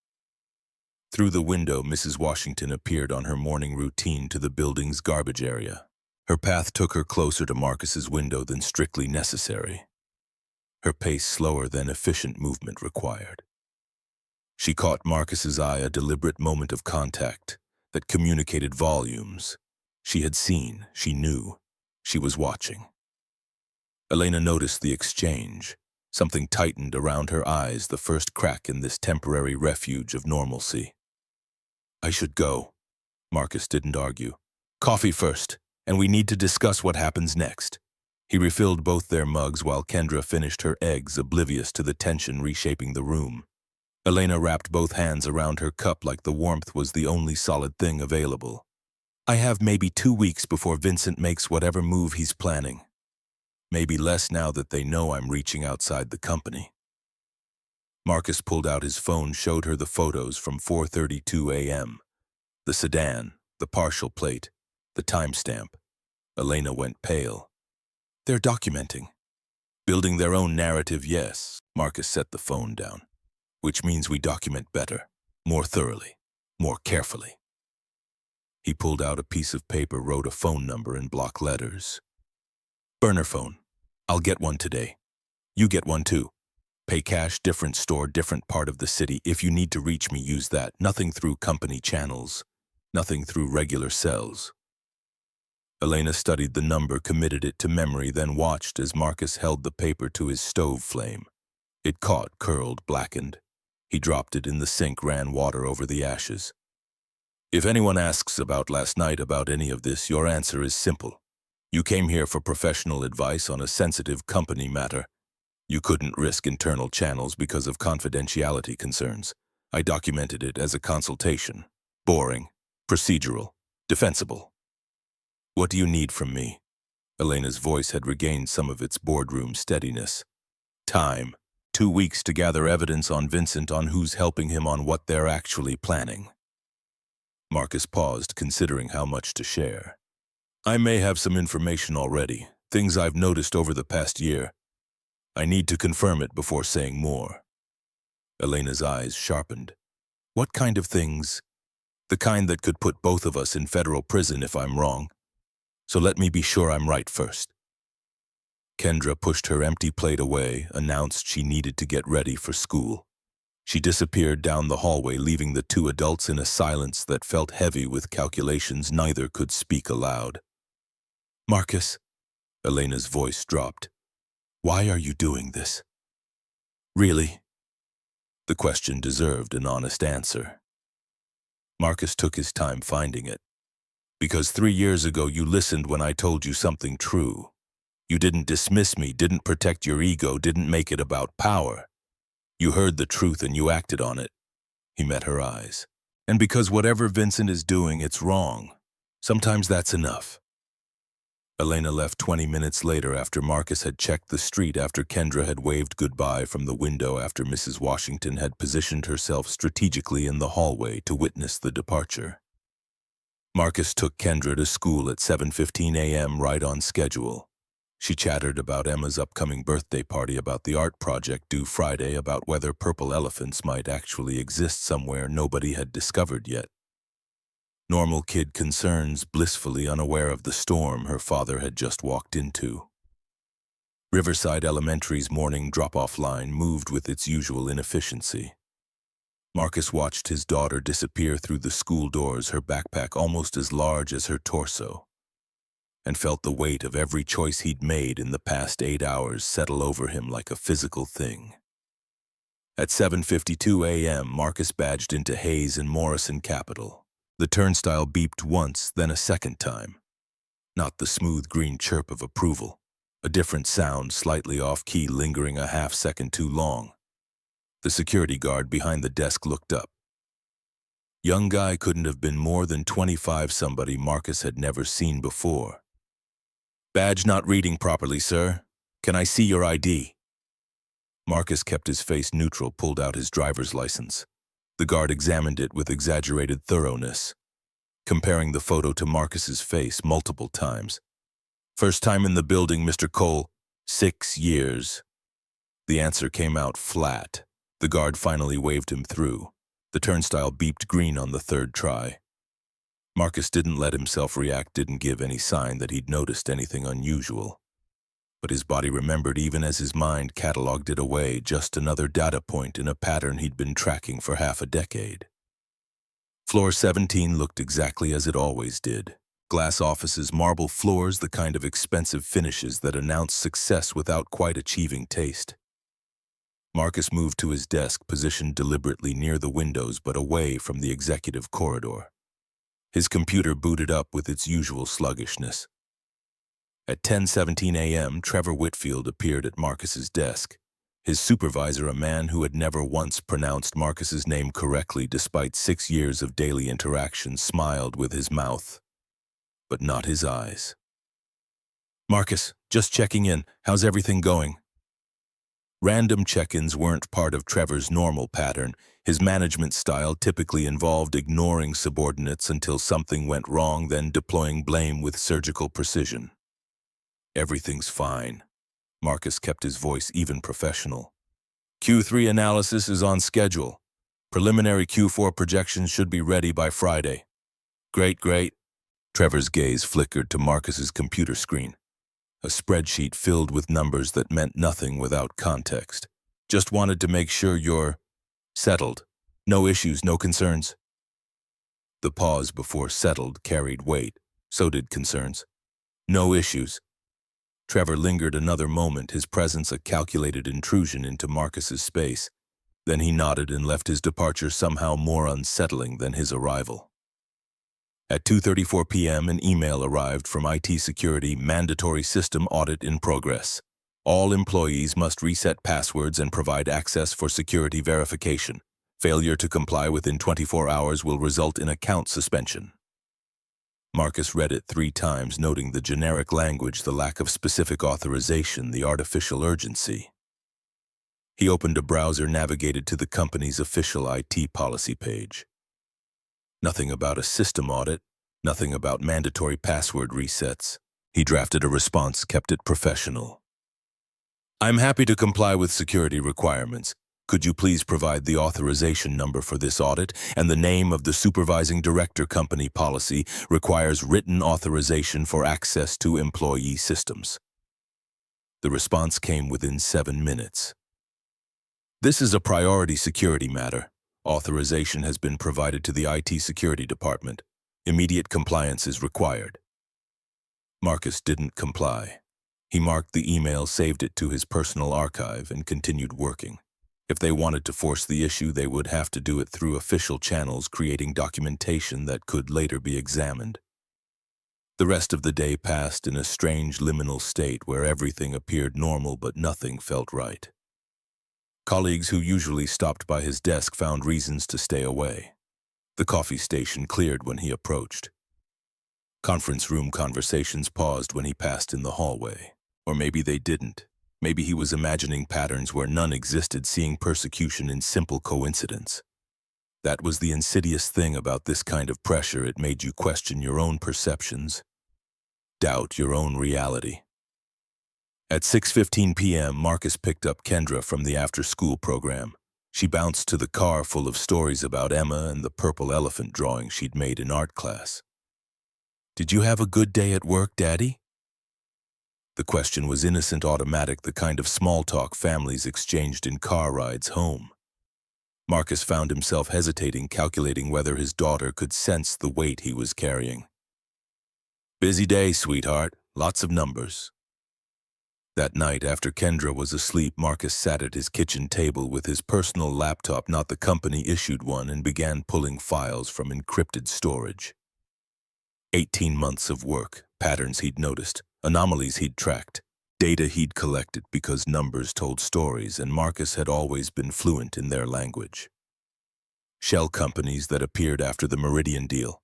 Through the window, Mrs. Washington appeared on her morning routine to the building's garbage area. Her path took her closer to Marcus's window than strictly necessary, her pace slower than efficient movement required. She caught Marcus's eye, a deliberate moment of contact that communicated volumes. She had seen, she knew, she was watching. Elena noticed the exchange. Something tightened around her eyes, the first crack in this temporary refuge of normalcy. I should go. Marcus didn't argue. Coffee first, and we need to discuss what happens next. He refilled both their mugs while Kendra finished her eggs, oblivious to the tension reshaping the room. Elena wrapped both hands around her cup like the warmth was the only solid thing available. I have maybe 2 weeks before Vincent makes whatever move he's planning. Maybe less now that they know I'm reaching outside the company. Marcus pulled out his phone, showed her the photos from 4:32 a.m. The sedan, the partial plate, the timestamp. Elena went pale. They're documenting. Building their own narrative, yes. Marcus set the phone down. Which means we document better, more thoroughly, more carefully. He pulled out a piece of paper, wrote a phone number in block letters. Burner phone. I'll get one today. You get one too. Pay cash, different store, different part of the city. If you need to reach me, use that. Nothing through company channels. Nothing through regular cells. Elena studied the number, committed it to memory, then watched as Marcus held the paper to his stove flame. It caught, curled, blackened. He dropped it in the sink, ran water over the ashes. If anyone asks about last night, about any of this, your answer is simple. You came here for professional advice on a sensitive company matter. You couldn't risk internal channels because of confidentiality concerns. I documented it as a consultation. Boring, procedural, defensible. What do you need from me? Elena's voice had regained some of its boardroom steadiness. Time. 2 weeks to gather evidence on Vincent, on who's helping him, on what they're actually planning. Marcus paused, considering how much to share. I may have some information already, things I've noticed over the past year. I need to confirm it before saying more. Elena's eyes sharpened. What kind of things? The kind that could put both of us in federal prison if I'm wrong. So let me be sure I'm right first. Kendra pushed her empty plate away, announced she needed to get ready for school. She disappeared down the hallway, leaving the two adults in a silence that felt heavy with calculations neither could speak aloud. Marcus, Elena's voice dropped. Why are you doing this? Really? The question deserved an honest answer. Marcus took his time finding it. Because 3 years ago you listened when I told you something true. You didn't dismiss me, didn't protect your ego, didn't make it about power. You heard the truth and you acted on it. He met her eyes. And because whatever Vincent is doing, it's wrong. Sometimes that's enough. Elena left 20 minutes later after Marcus had checked the street, after Kendra had waved goodbye from the window, after Mrs. Washington had positioned herself strategically in the hallway to witness the departure. Marcus took Kendra to school at 7:15 a.m. right on schedule. She chattered about Emma's upcoming birthday party, about the art project due Friday, about whether purple elephants might actually exist somewhere nobody had discovered yet. Normal kid concerns, blissfully unaware of the storm her father had just walked into. Riverside Elementary's morning drop-off line moved with its usual inefficiency. Marcus watched his daughter disappear through the school doors, her backpack almost as large as her torso, and felt the weight of every choice he'd made in the past 8 hours settle over him like a physical thing. At 7:52 a.m., Marcus badged into Hayes and Morrison Capital. The turnstile beeped once, then a second time. Not the smooth green chirp of approval. A different sound, slightly off-key, lingering a half-second too long. The security guard behind the desk looked up. Young guy couldn't have been more than 25, somebody Marcus had never seen before. Badge not reading properly, sir. Can I see your ID? Marcus kept his face neutral, pulled out his driver's license. The guard examined it with exaggerated thoroughness, comparing the photo to Marcus's face multiple times. First time in the building, Mr. Cole. 6 years. The answer came out flat. The guard finally waved him through. The turnstile beeped green on the third try. Marcus didn't let himself react, didn't give any sign that he'd noticed anything unusual. But his body remembered even as his mind cataloged it away, just another data point in a pattern he'd been tracking for half a decade. Floor 17 looked exactly as it always did. Glass offices, marble floors, the kind of expensive finishes that announce success without quite achieving taste. Marcus moved to his desk, positioned deliberately near the windows but away from the executive corridor. His computer booted up with its usual sluggishness. At 10:17 a.m., Trevor Whitfield appeared at Marcus's desk. His supervisor, a man who had never once pronounced Marcus's name correctly despite 6 years of daily interaction, smiled with his mouth, but not his eyes. "Marcus, just checking in. How's everything going?" Random check-ins weren't part of Trevor's normal pattern. His management style typically involved ignoring subordinates until something went wrong, then deploying blame with surgical precision. "Everything's fine." Marcus kept his voice even professional. "Q3 analysis is on schedule. Preliminary Q4 projections should be ready by Friday." "Great, great." Trevor's gaze flickered to Marcus's computer screen. A spreadsheet filled with numbers that meant nothing without context. "Just wanted to make sure you're settled. No issues, no concerns." The pause before settled carried weight. So did concerns. "No issues." Trevor lingered another moment, his presence a calculated intrusion into Marcus's space. Then he nodded and left, his departure somehow more unsettling than his arrival. At 2:34 p.m., an email arrived from IT Security: mandatory system audit in progress. All employees must reset passwords and provide access for security verification. Failure to comply within 24 hours will result in account suspension. Marcus read it 3 times, noting the generic language, the lack of specific authorization, the artificial urgency. He opened a browser, navigated to the company's official IT policy page. Nothing about a system audit, nothing about mandatory password resets. He drafted a response, kept it professional. "I'm happy to comply with security requirements. Could you please provide the authorization number for this audit and the name of the supervising director? Company policy requires written authorization for access to employee systems." The response came within 7 minutes. "This is a priority security matter. Authorization has been provided to the IT security department. Immediate compliance is required." Marcus didn't comply. He marked the email, saved it to his personal archive, and continued working. If they wanted to force the issue, they would have to do it through official channels, creating documentation that could later be examined. The rest of the day passed in a strange liminal state where everything appeared normal but nothing felt right. Colleagues who usually stopped by his desk found reasons to stay away. The coffee station cleared when he approached. Conference room conversations paused when he passed in the hallway. Or maybe they didn't. Maybe he was imagining patterns where none existed, seeing persecution in simple coincidence. That was the insidious thing about this kind of pressure. It made you question your own perceptions, doubt your own reality. At 6:15 p.m., Marcus picked up Kendra from the after-school program. She bounced to the car full of stories about Emma and the purple elephant drawing she'd made in art class. "Did you have a good day at work, Daddy?" The question was innocent, automatic, the kind of small talk families exchanged in car rides home. Marcus found himself hesitating, calculating whether his daughter could sense the weight he was carrying. "Busy day, sweetheart. Lots of numbers." That night, after Kendra was asleep, Marcus sat at his kitchen table with his personal laptop, not the company-issued one, and began pulling files from encrypted storage. 18 months of work, patterns he'd noticed, anomalies he'd tracked, data he'd collected because numbers told stories, and Marcus had always been fluent in their language. Shell companies that appeared after the Meridian deal,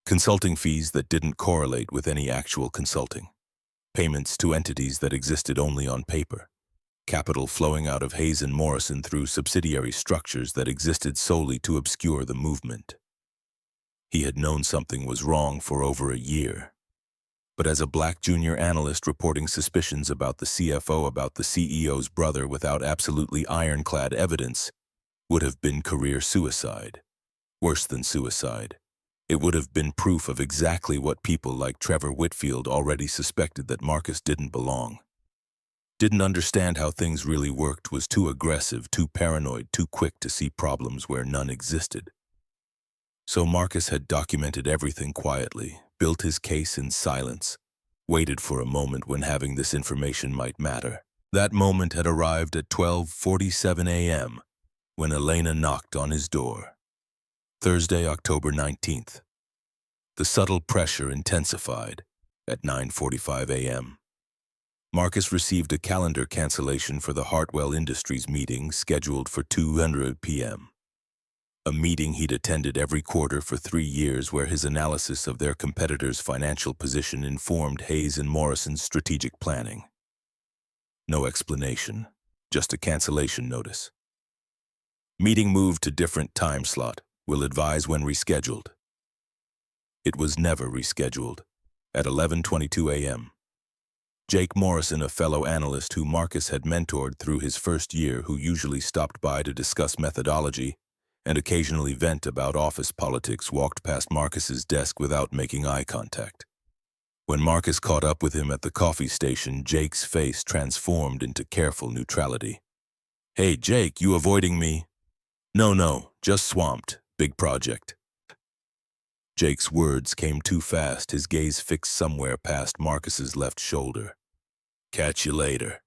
consulting fees that didn't correlate with any actual consulting, payments to entities that existed only on paper, capital flowing out of Hayes and Morrison through subsidiary structures that existed solely to obscure the movement. He had known something was wrong for over a year. But as a black junior analyst reporting suspicions about the CFO about the CEO's brother without absolutely ironclad evidence would have been career suicide. Worse than suicide. It would have been proof of exactly what people like Trevor Whitfield already suspected, that Marcus didn't belong. Didn't understand how things really worked, was too aggressive, too paranoid, too quick to see problems where none existed. So Marcus had documented everything quietly, built his case in silence, waited for a moment when having this information might matter. That moment had arrived at 12:47 a.m. when Elena knocked on his door. Thursday, October 19th. The subtle pressure intensified at 9:45 a.m. Marcus received a calendar cancellation for the Hartwell Industries meeting scheduled for 2:00 p.m. A meeting he'd attended every quarter for 3 years, where his analysis of their competitors' financial position informed Hayes and Morrison's strategic planning. No explanation, just a cancellation notice. Meeting moved to different time slot. Will advise when rescheduled. It was never rescheduled. At 11:22 a.m. Jake Morrison, a fellow analyst who Marcus had mentored through his first year, who usually stopped by to discuss methodology and occasionally vent about office politics, walked past Marcus's desk without making eye contact. When Marcus caught up with him at the coffee station, Jake's face transformed into careful neutrality. "Hey, Jake, you avoiding me?" No, just swamped. Big project." Jake's words came too fast, his gaze fixed somewhere past Marcus's left shoulder. "Catch you later."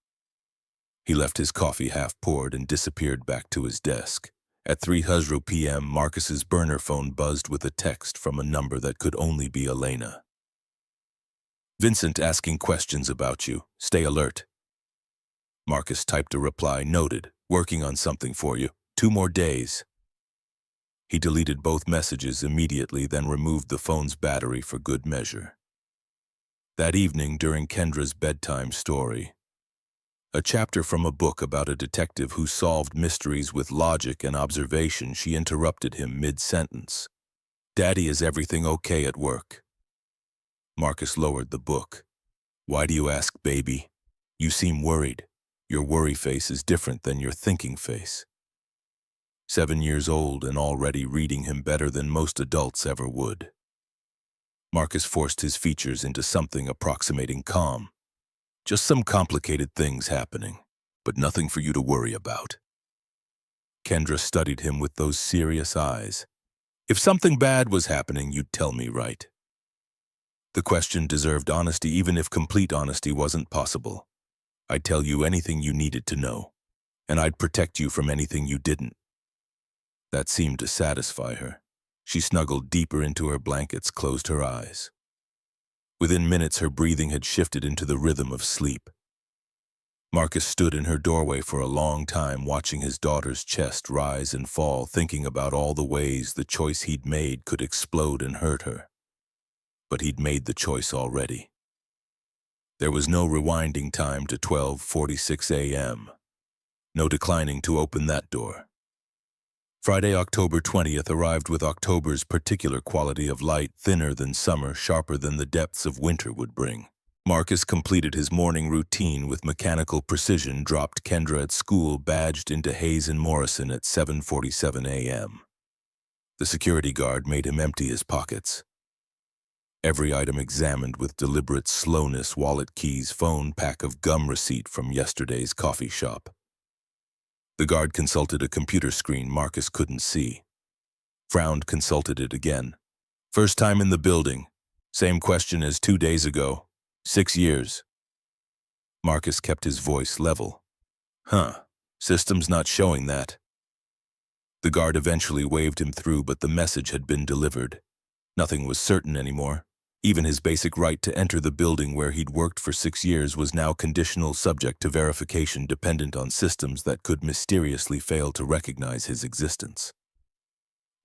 He left his coffee half poured and disappeared back to his desk. At 3:00 p.m., Marcus's burner phone buzzed with a text from a number that could only be Elena. "Vincent asking questions about you. Stay alert." Marcus typed a reply. "Noted. Working on something for you. 2 more days." He deleted both messages immediately, then removed the phone's battery for good measure. That evening, during Kendra's bedtime story, a chapter from a book about a detective who solved mysteries with logic and observation, she interrupted him mid-sentence. "Daddy, is everything okay at work?" Marcus lowered the book. "Why do you ask, baby? You seem worried. Your worry face is different than your thinking face." 7 years old and already reading him better than most adults ever would. Marcus forced his features into something approximating calm. "Just some complicated things happening, but nothing for you to worry about." Kendra studied him with those serious eyes. "If something bad was happening, you'd tell me, right?" The question deserved honesty, even if complete honesty wasn't possible. "I'd tell you anything you needed to know, and I'd protect you from anything you didn't." That seemed to satisfy her. She snuggled deeper into her blankets, closed her eyes. Within minutes, her breathing had shifted into the rhythm of sleep. Marcus stood in her doorway for a long time, watching his daughter's chest rise and fall, thinking about all the ways the choice he'd made could explode and hurt her. But he'd made the choice already. There was no rewinding time to 12:46 a.m. No declining to open that door. Friday, October 20th arrived with October's particular quality of light, thinner than summer, sharper than the depths of winter would bring. Marcus completed his morning routine with mechanical precision, dropped Kendra at school, badged into Hayes and Morrison at 7:47 a.m. The security guard made him empty his pockets. Every item examined with deliberate slowness: wallet, keys, phone, pack of gum, receipt from yesterday's coffee shop. The guard consulted a computer screen Marcus couldn't see. Frowned, consulted it again. "First time in the building. Same question as 2 days ago. 6 years. Marcus kept his voice level. "Huh. System's not showing that." The guard eventually waved him through, but the message had been delivered. Nothing was certain anymore. Even his basic right to enter the building where he'd worked for 6 years was now conditional, subject to verification, dependent on systems that could mysteriously fail to recognize his existence.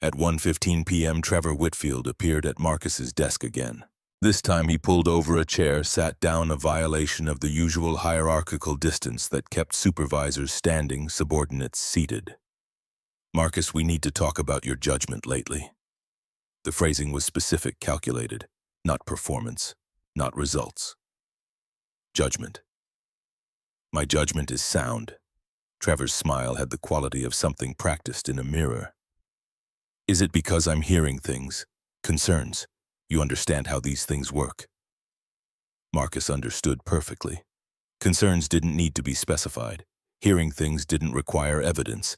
At 1:15 p.m., Trevor Whitfield appeared at Marcus's desk again. This time he pulled over a chair, sat down, a violation of the usual hierarchical distance that kept supervisors standing, subordinates seated. "Marcus, we need to talk about your judgment lately." The phrasing was specific, calculated. Not performance. not results. Judgment. My judgment is sound. Trevor's smile had the quality of something practiced in a mirror. Is it because I'm hearing things? Concerns. You understand how these things work? Marcus understood perfectly. Concerns didn't need to be specified. Hearing things didn't require evidence.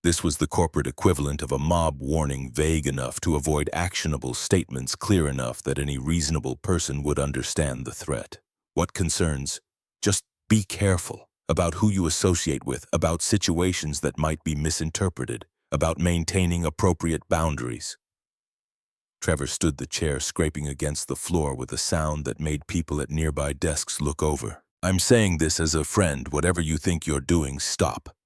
This was the corporate equivalent of a mob warning vague enough to avoid actionable statements clear enough that any reasonable person would understand the threat. What concerns? Just be careful about who you associate with, about situations that might be misinterpreted, about maintaining appropriate boundaries. Trevor stood the chair scraping against the floor with a sound that made people at nearby desks look over. I'm saying this as a friend. Whatever you think you're doing, stop.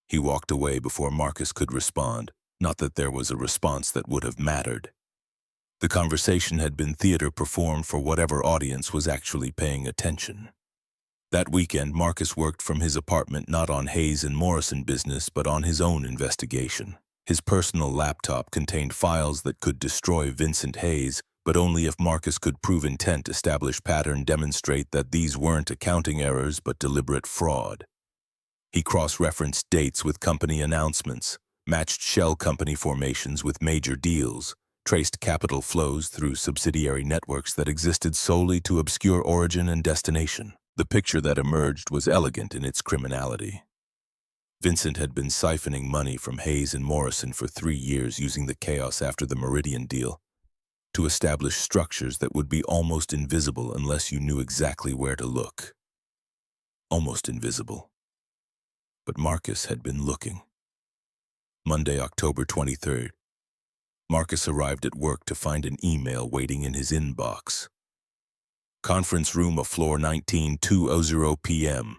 He walked away before Marcus could respond, not that there was a response that would have mattered. The conversation had been theater performed for whatever audience was actually paying attention. That weekend, Marcus worked from his apartment not on Hayes and Morrison business, but on his own investigation. His personal laptop contained files that could destroy Vincent Hayes, but only if Marcus could prove intent, establish pattern, demonstrate that these weren't accounting errors but deliberate fraud. He cross-referenced dates with company announcements, matched shell company formations with major deals, traced capital flows through subsidiary networks that existed solely to obscure origin and destination. The picture that emerged was elegant in its criminality. Vincent had been siphoning money from Hayes and Morrison for 3 years, using the chaos after the Meridian deal to establish structures that would be almost invisible unless you knew exactly where to look. Almost invisible. But Marcus had been looking. Monday, October 23rd. Marcus arrived at work to find an email waiting in his inbox. Conference room of floor 19, 2:00 p.m.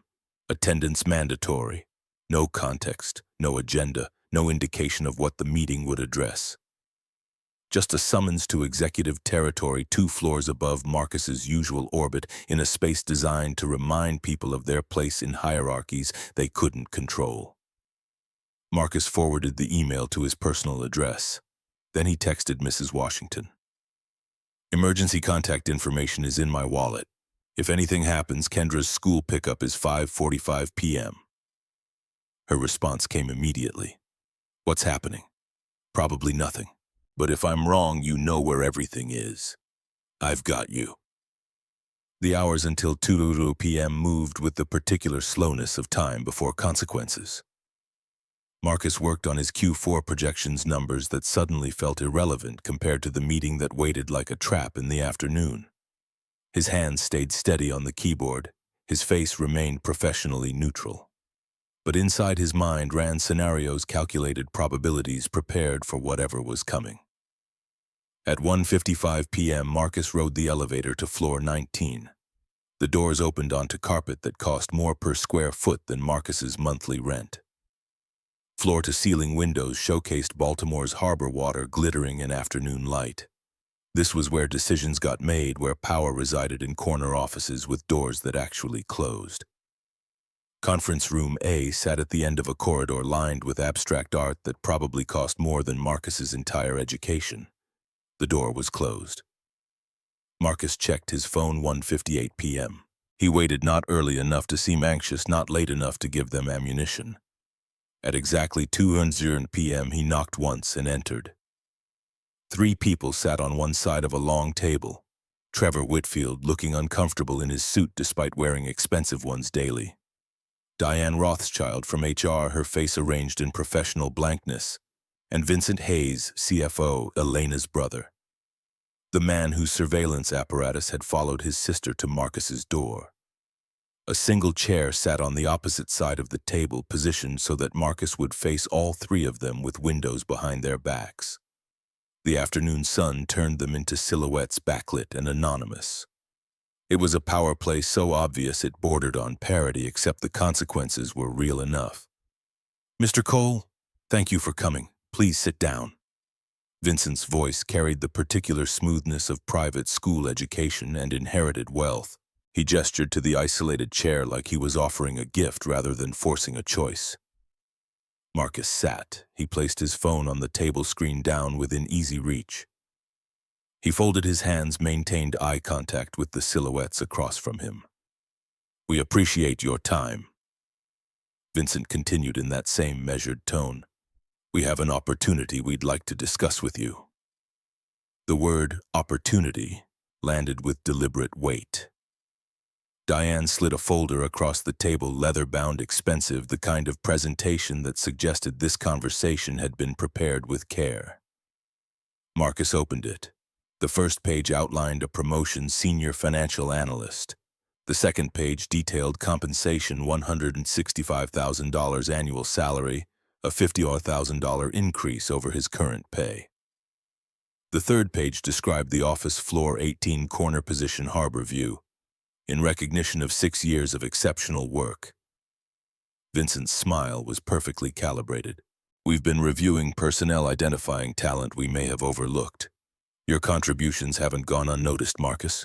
Attendance mandatory. No context, no agenda, no indication of what the meeting would address. Just a summons to executive territory 2 floors above Marcus's usual orbit, in a space designed to remind people of their place in hierarchies they couldn't control. Marcus forwarded the email to his personal address. Then he texted Mrs. Washington. Emergency contact information is in my wallet. If anything happens, Kendra's school pickup is 5:45 p.m. Her response came immediately. What's happening? Probably nothing. But if I'm wrong, you know where everything is. I've got you. The hours until 2:00 p.m. moved with the particular slowness of time before consequences. Marcus worked on his Q4 projections numbers that suddenly felt irrelevant compared to the meeting that waited like a trap in the afternoon. His hands stayed steady on the keyboard. His face remained professionally neutral. But inside his mind ran scenarios, calculated probabilities, prepared for whatever was coming. At 1:55 p.m., Marcus rode the elevator to floor 19. The doors opened onto carpet that cost more per square foot than Marcus's monthly rent. Floor-to-ceiling windows showcased Baltimore's harbor water glittering in afternoon light. This was where decisions got made, where power resided in corner offices with doors that actually closed. Conference Room A sat at the end of a corridor lined with abstract art that probably cost more than Marcus's entire education. The door was closed. Marcus checked his phone. 1:58 p.m. He waited, not early enough to seem anxious, not late enough to give them ammunition. At exactly 2:00 p.m. he knocked once and entered. 3 people sat on one side of a long table. Trevor Whitfield, looking uncomfortable in his suit despite wearing expensive ones daily. Diane Rothschild from HR, her face arranged in professional blankness. And Vincent Hayes, CFO, Elena's brother. The man whose surveillance apparatus had followed his sister to Marcus's door. A single chair sat on the opposite side of the table, positioned so that Marcus would face all 3 of them with windows behind their backs. The afternoon sun turned them into silhouettes, backlit and anonymous. It was a power play so obvious it bordered on parody, except the consequences were real enough. Mr. Cole, thank you for coming. Please sit down. Vincent's voice carried the particular smoothness of private school education and inherited wealth. He gestured to the isolated chair like he was offering a gift rather than forcing a choice. Marcus sat. He placed his phone on the table screen down within easy reach. He folded his hands, maintained eye contact with the silhouettes across from him. "We appreciate your time." Vincent continued in that same measured tone. "We have an opportunity we'd like to discuss with you." The word opportunity landed with deliberate weight. Diane slid a folder across the table, leather-bound, expensive, the kind of presentation that suggested this conversation had been prepared with care. Marcus opened it. The first page outlined a promotion, senior financial analyst. The second page detailed compensation, $165,000 annual salary, a $50,000 increase over his current pay. The third page described the office floor 18 corner position, harbor view, in recognition of 6 years of exceptional work. Vincent's smile was perfectly calibrated. "We've been reviewing personnel, identifying talent we may have overlooked. Your contributions haven't gone unnoticed, Marcus."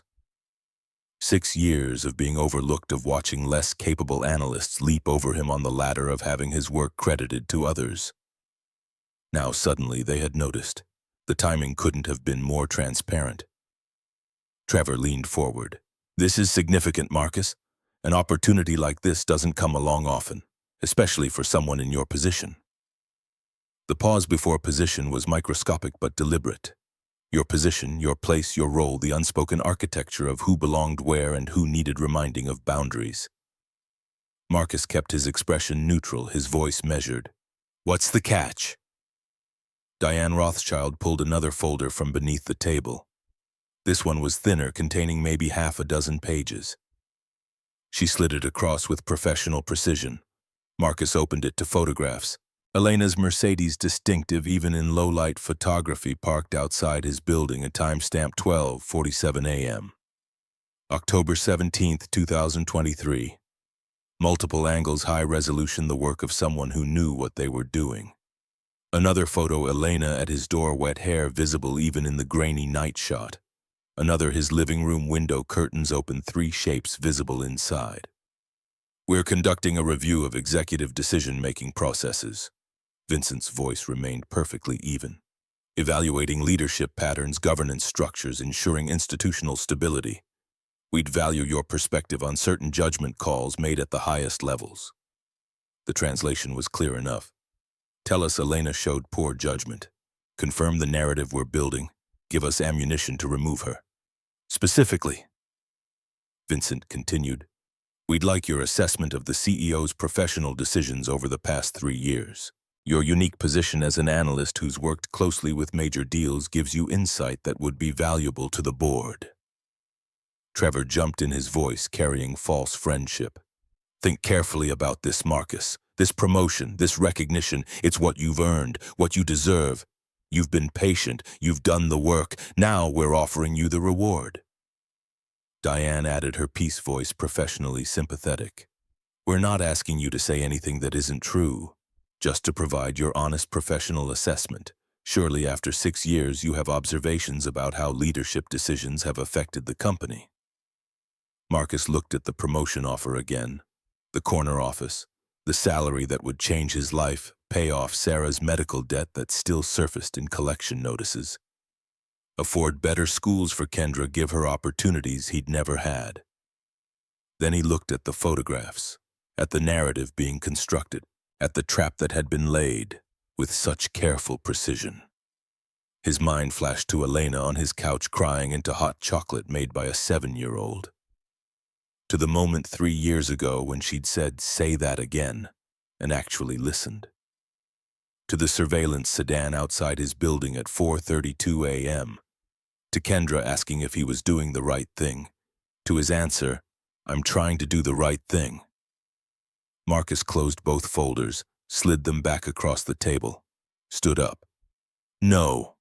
6 years of being overlooked, of watching less capable analysts leap over him on the ladder, of having his work credited to others. Now suddenly they had noticed. The timing couldn't have been more transparent. Trevor leaned forward. "This is significant, Marcus. An opportunity like this doesn't come along often, especially for someone in your position." The pause before position was microscopic but deliberate. Your position, your place, your role, the unspoken architecture of who belonged where and who needed reminding of boundaries. Marcus kept his expression neutral, his voice measured. "What's the catch?" Diane Rothschild pulled another folder from beneath the table. This one was thinner, containing maybe half a dozen pages. She slid it across with professional precision. Marcus opened it to photographs. Elena's Mercedes, distinctive even in low-light photography, parked outside his building, a timestamp 12:47 a.m. October 17, 2023. Multiple angles, high resolution, the work of someone who knew what they were doing. Another photo, Elena at his door, wet hair visible even in the grainy night shot. Another, his living room window, curtains open, 3 shapes visible inside. "We're conducting a review of executive decision-making processes." Vincent's voice remained perfectly even. "Evaluating leadership patterns, governance structures, ensuring institutional stability. We'd value your perspective on certain judgment calls made at the highest levels." The translation was clear enough. "Tell us Elena showed poor judgment. Confirm the narrative we're building. Give us ammunition to remove her." "Specifically," Vincent continued, "we'd like your assessment of the CEO's professional decisions over the past 3 years. Your unique position as an analyst who's worked closely with major deals gives you insight that would be valuable to the board." Trevor jumped in, his voice carrying false friendship. "Think carefully about this, Marcus. This promotion, this recognition, it's what you've earned, what you deserve. You've been patient, you've done the work, now we're offering you the reward." Diane added, her peace voice professionally sympathetic. "We're not asking you to say anything that isn't true, just to provide your honest professional assessment. Surely after 6 years you have observations about how leadership decisions have affected the company." Marcus looked at the promotion offer again. The corner office, the salary that would change his life, pay off Sarah's medical debt that still surfaced in collection notices. Afford better schools for Kendra, give her opportunities he'd never had. Then he looked at the photographs, at the narrative being constructed, at the trap that had been laid with such careful precision. His mind flashed to Elena on his couch crying into hot chocolate made by a 7-year-old. To the moment 3 years ago when she'd said, "Say that again," and actually listened. To the surveillance sedan outside his building at 4:32 a.m. To Kendra asking if he was doing the right thing. To his answer, "I'm trying to do the right thing." Marcus closed both folders, slid them back across the table, stood up. "No."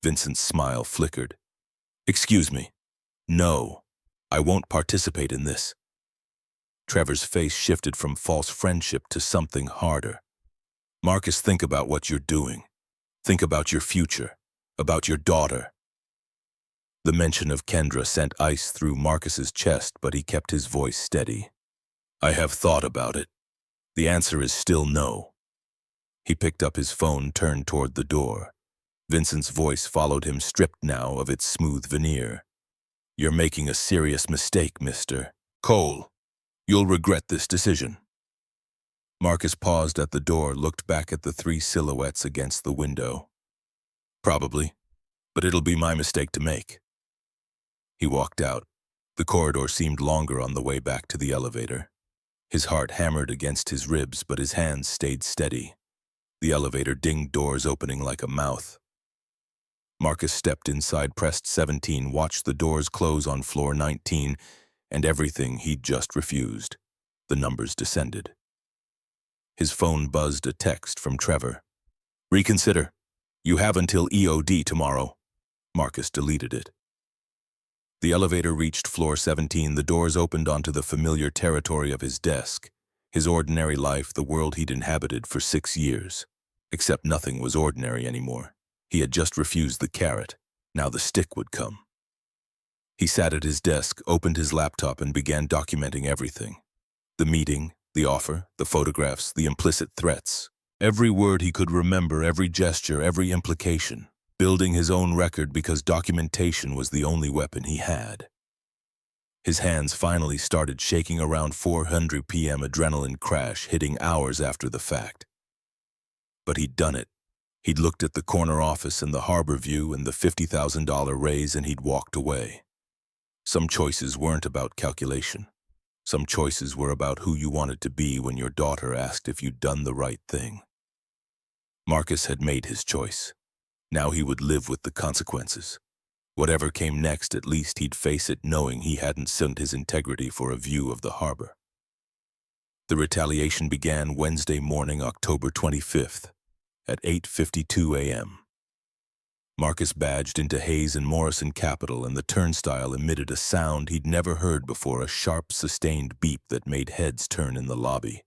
Vincent's smile flickered. "Excuse me. No. I won't participate in this." Trevor's face shifted from false friendship to something harder. "Marcus, think about what you're doing. Think about your future, about your daughter." The mention of Kendra sent ice through Marcus's chest, but he kept his voice steady. "I have thought about it. The answer is still no." He picked up his phone, turned toward the door. Vincent's voice followed him, stripped now of its smooth veneer. "You're making a serious mistake, Mr. Cole. You'll regret this decision." Marcus paused at the door, looked back at the three silhouettes against the window. "Probably, but it'll be my mistake to make." He walked out. The corridor seemed longer on the way back to the elevator. His heart hammered against his ribs, but his hands stayed steady. The elevator dinged, doors opening like a mouth. Marcus stepped inside, pressed 17, watched the doors close on floor 19, and everything he'd just refused. The numbers descended. His phone buzzed, a text from Trevor. "Reconsider. You have until EOD tomorrow." Marcus deleted it. The elevator reached floor 17. The doors opened onto the familiar territory of his desk. His ordinary life, the world he'd inhabited for 6 years. Except nothing was ordinary anymore. He had just refused the carrot. Now the stick would come. He sat at his desk, opened his laptop, and began documenting everything. The meeting, the offer, the photographs, the implicit threats. Every word he could remember, every gesture, every implication. Building his own record because documentation was the only weapon he had. His hands finally started shaking around 400 p.m. adrenaline crash, hitting hours after the fact. But he'd done it. He'd looked at the corner office and the harbor view and the $50,000 raise, and he'd walked away. Some choices weren't about calculation. Some choices were about who you wanted to be when your daughter asked if you'd done the right thing. Marcus had made his choice. Now he would live with the consequences. Whatever came next, at least he'd face it knowing he hadn't sent his integrity for a view of the harbor. The retaliation began Wednesday morning, October 25th, at 8:52 a.m. Marcus badged into Hayes and Morrison Capital, and the turnstile emitted a sound he'd never heard before, a sharp, sustained beep that made heads turn in the lobby.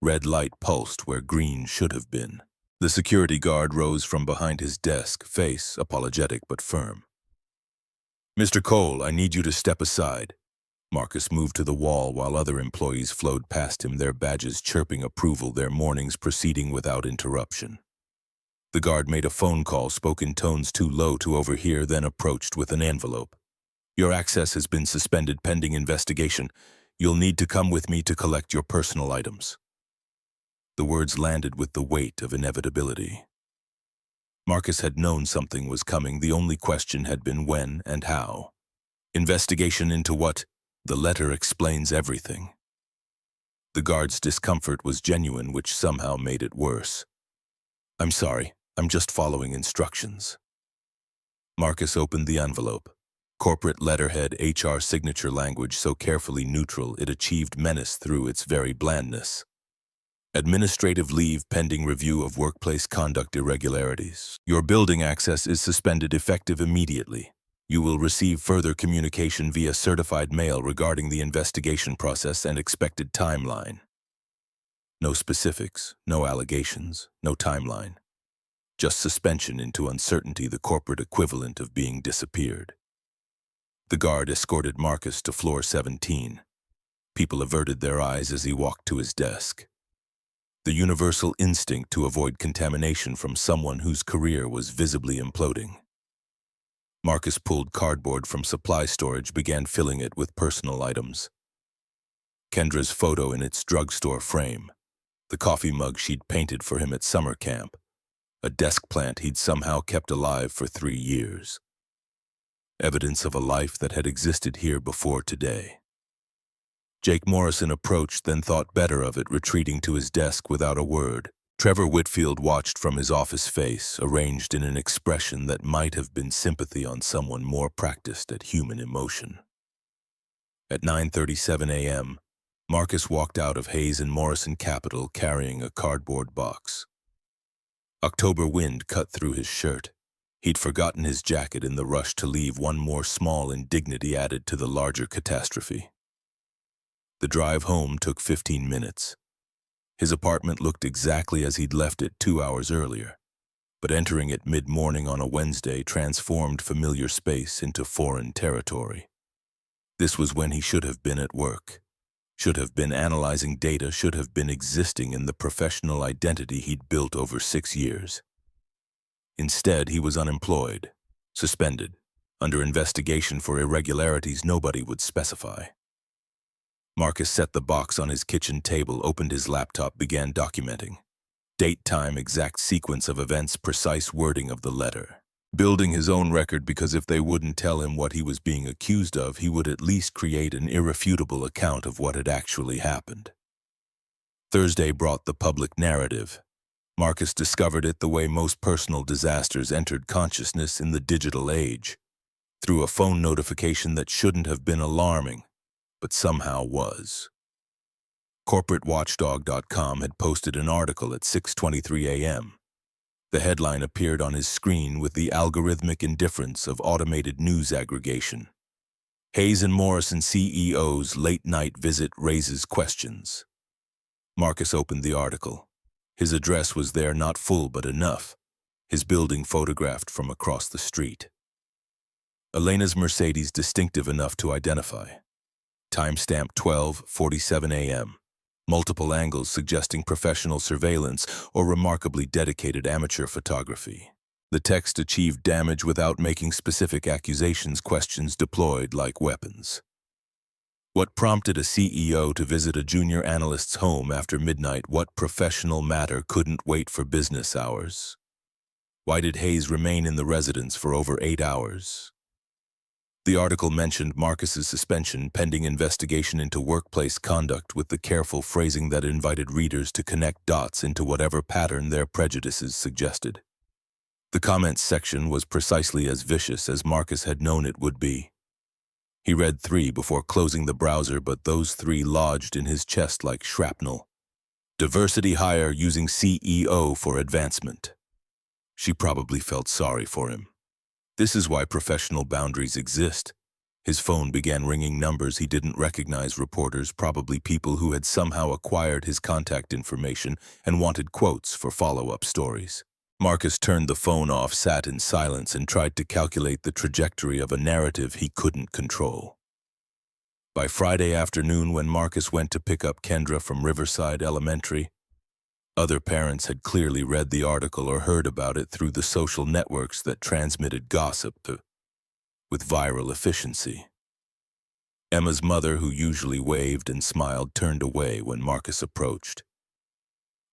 Red light pulsed where green should have been. The security guard rose from behind his desk, face apologetic but firm. "Mr. Cole, I need you to step aside." Marcus moved to the wall while other employees flowed past him, their badges chirping approval, their mornings proceeding without interruption. The guard made a phone call, spoke in tones too low to overhear, then approached with an envelope. "Your access has been suspended pending investigation. You'll need to come with me to collect your personal items." The words landed with the weight of inevitability. Marcus had known something was coming. The only question had been when and how. Investigation into what? The letter explains everything. The guard's discomfort was genuine, which somehow made it worse. "I'm sorry, I'm just following instructions." Marcus opened the envelope. Corporate letterhead, HR signature language so carefully neutral it achieved menace through its very blandness. "Administrative leave pending review of workplace conduct irregularities. Your building access is suspended effective immediately. You will receive further communication via certified mail regarding the investigation process and expected timeline." No specifics, no allegations, no timeline. Just suspension into uncertainty, the corporate equivalent of being disappeared. The guard escorted Marcus to floor 17. People averted their eyes as he walked to his desk. The universal instinct to avoid contamination from someone whose career was visibly imploding. Marcus pulled cardboard from supply storage, began filling it with personal items. Kendra's photo in its drugstore frame, the coffee mug she'd painted for him at summer camp, a desk plant he'd somehow kept alive for 3 years. Evidence of a life that had existed here before today. Jake Morrison approached, then thought better of it, retreating to his desk without a word. Trevor Whitfield watched from his office, face arranged in an expression that might have been sympathy on someone more practiced at human emotion. At 9:37 a.m., Marcus walked out of Hayes and Morrison Capital carrying a cardboard box. October wind cut through his shirt. He'd forgotten his jacket in the rush to leave, one more small indignity added to the larger catastrophe. The drive home took 15 minutes. His apartment looked exactly as he'd left it 2 hours earlier, but entering it mid-morning on a Wednesday transformed familiar space into foreign territory. This was when he should have been at work, should have been analyzing data, should have been existing in the professional identity he'd built over 6 years. Instead, he was unemployed, suspended, under investigation for irregularities nobody would specify. Marcus set the box on his kitchen table, opened his laptop, began documenting. Date, time, exact sequence of events, precise wording of the letter. Building his own record, because if they wouldn't tell him what he was being accused of, he would at least create an irrefutable account of what had actually happened. Thursday brought the public narrative. Marcus discovered it the way most personal disasters entered consciousness in the digital age, through a phone notification that shouldn't have been alarming, but somehow was. CorporateWatchdog.com had posted an article at 6:23 a.m. The headline appeared on his screen with the algorithmic indifference of automated news aggregation. Hayes and Morrison CEO's late-night visit raises questions. Marcus opened the article. His address was there, not full but enough. His building photographed from across the street. Elena's Mercedes distinctive enough to identify. Timestamp 12:47 a.m. Multiple angles suggesting professional surveillance or remarkably dedicated amateur photography. The text achieved damage without making specific accusations, questions deployed like weapons. What prompted a CEO to visit a junior analyst's home after midnight? What professional matter couldn't wait for business hours? Why did Hayes remain in the residence for over 8 hours? The article mentioned Marcus's suspension pending investigation into workplace conduct, with the careful phrasing that invited readers to connect dots into whatever pattern their prejudices suggested. The comments section was precisely as vicious as Marcus had known it would be. He read 3 before closing the browser, but those 3 lodged in his chest like shrapnel. Diversity hire using CEO for advancement. She probably felt sorry for him. This is why professional boundaries exist. His phone began ringing numbers he didn't recognize, reporters, probably people who had somehow acquired his contact information and wanted quotes for follow-up stories. Marcus turned the phone off, sat in silence, and tried to calculate the trajectory of a narrative he couldn't control. By Friday afternoon, when Marcus went to pick up Kendra from Riverside Elementary, other parents had clearly read the article or heard about it through the social networks that transmitted gossip with viral efficiency. Emma's mother, who usually waved and smiled, turned away when Marcus approached.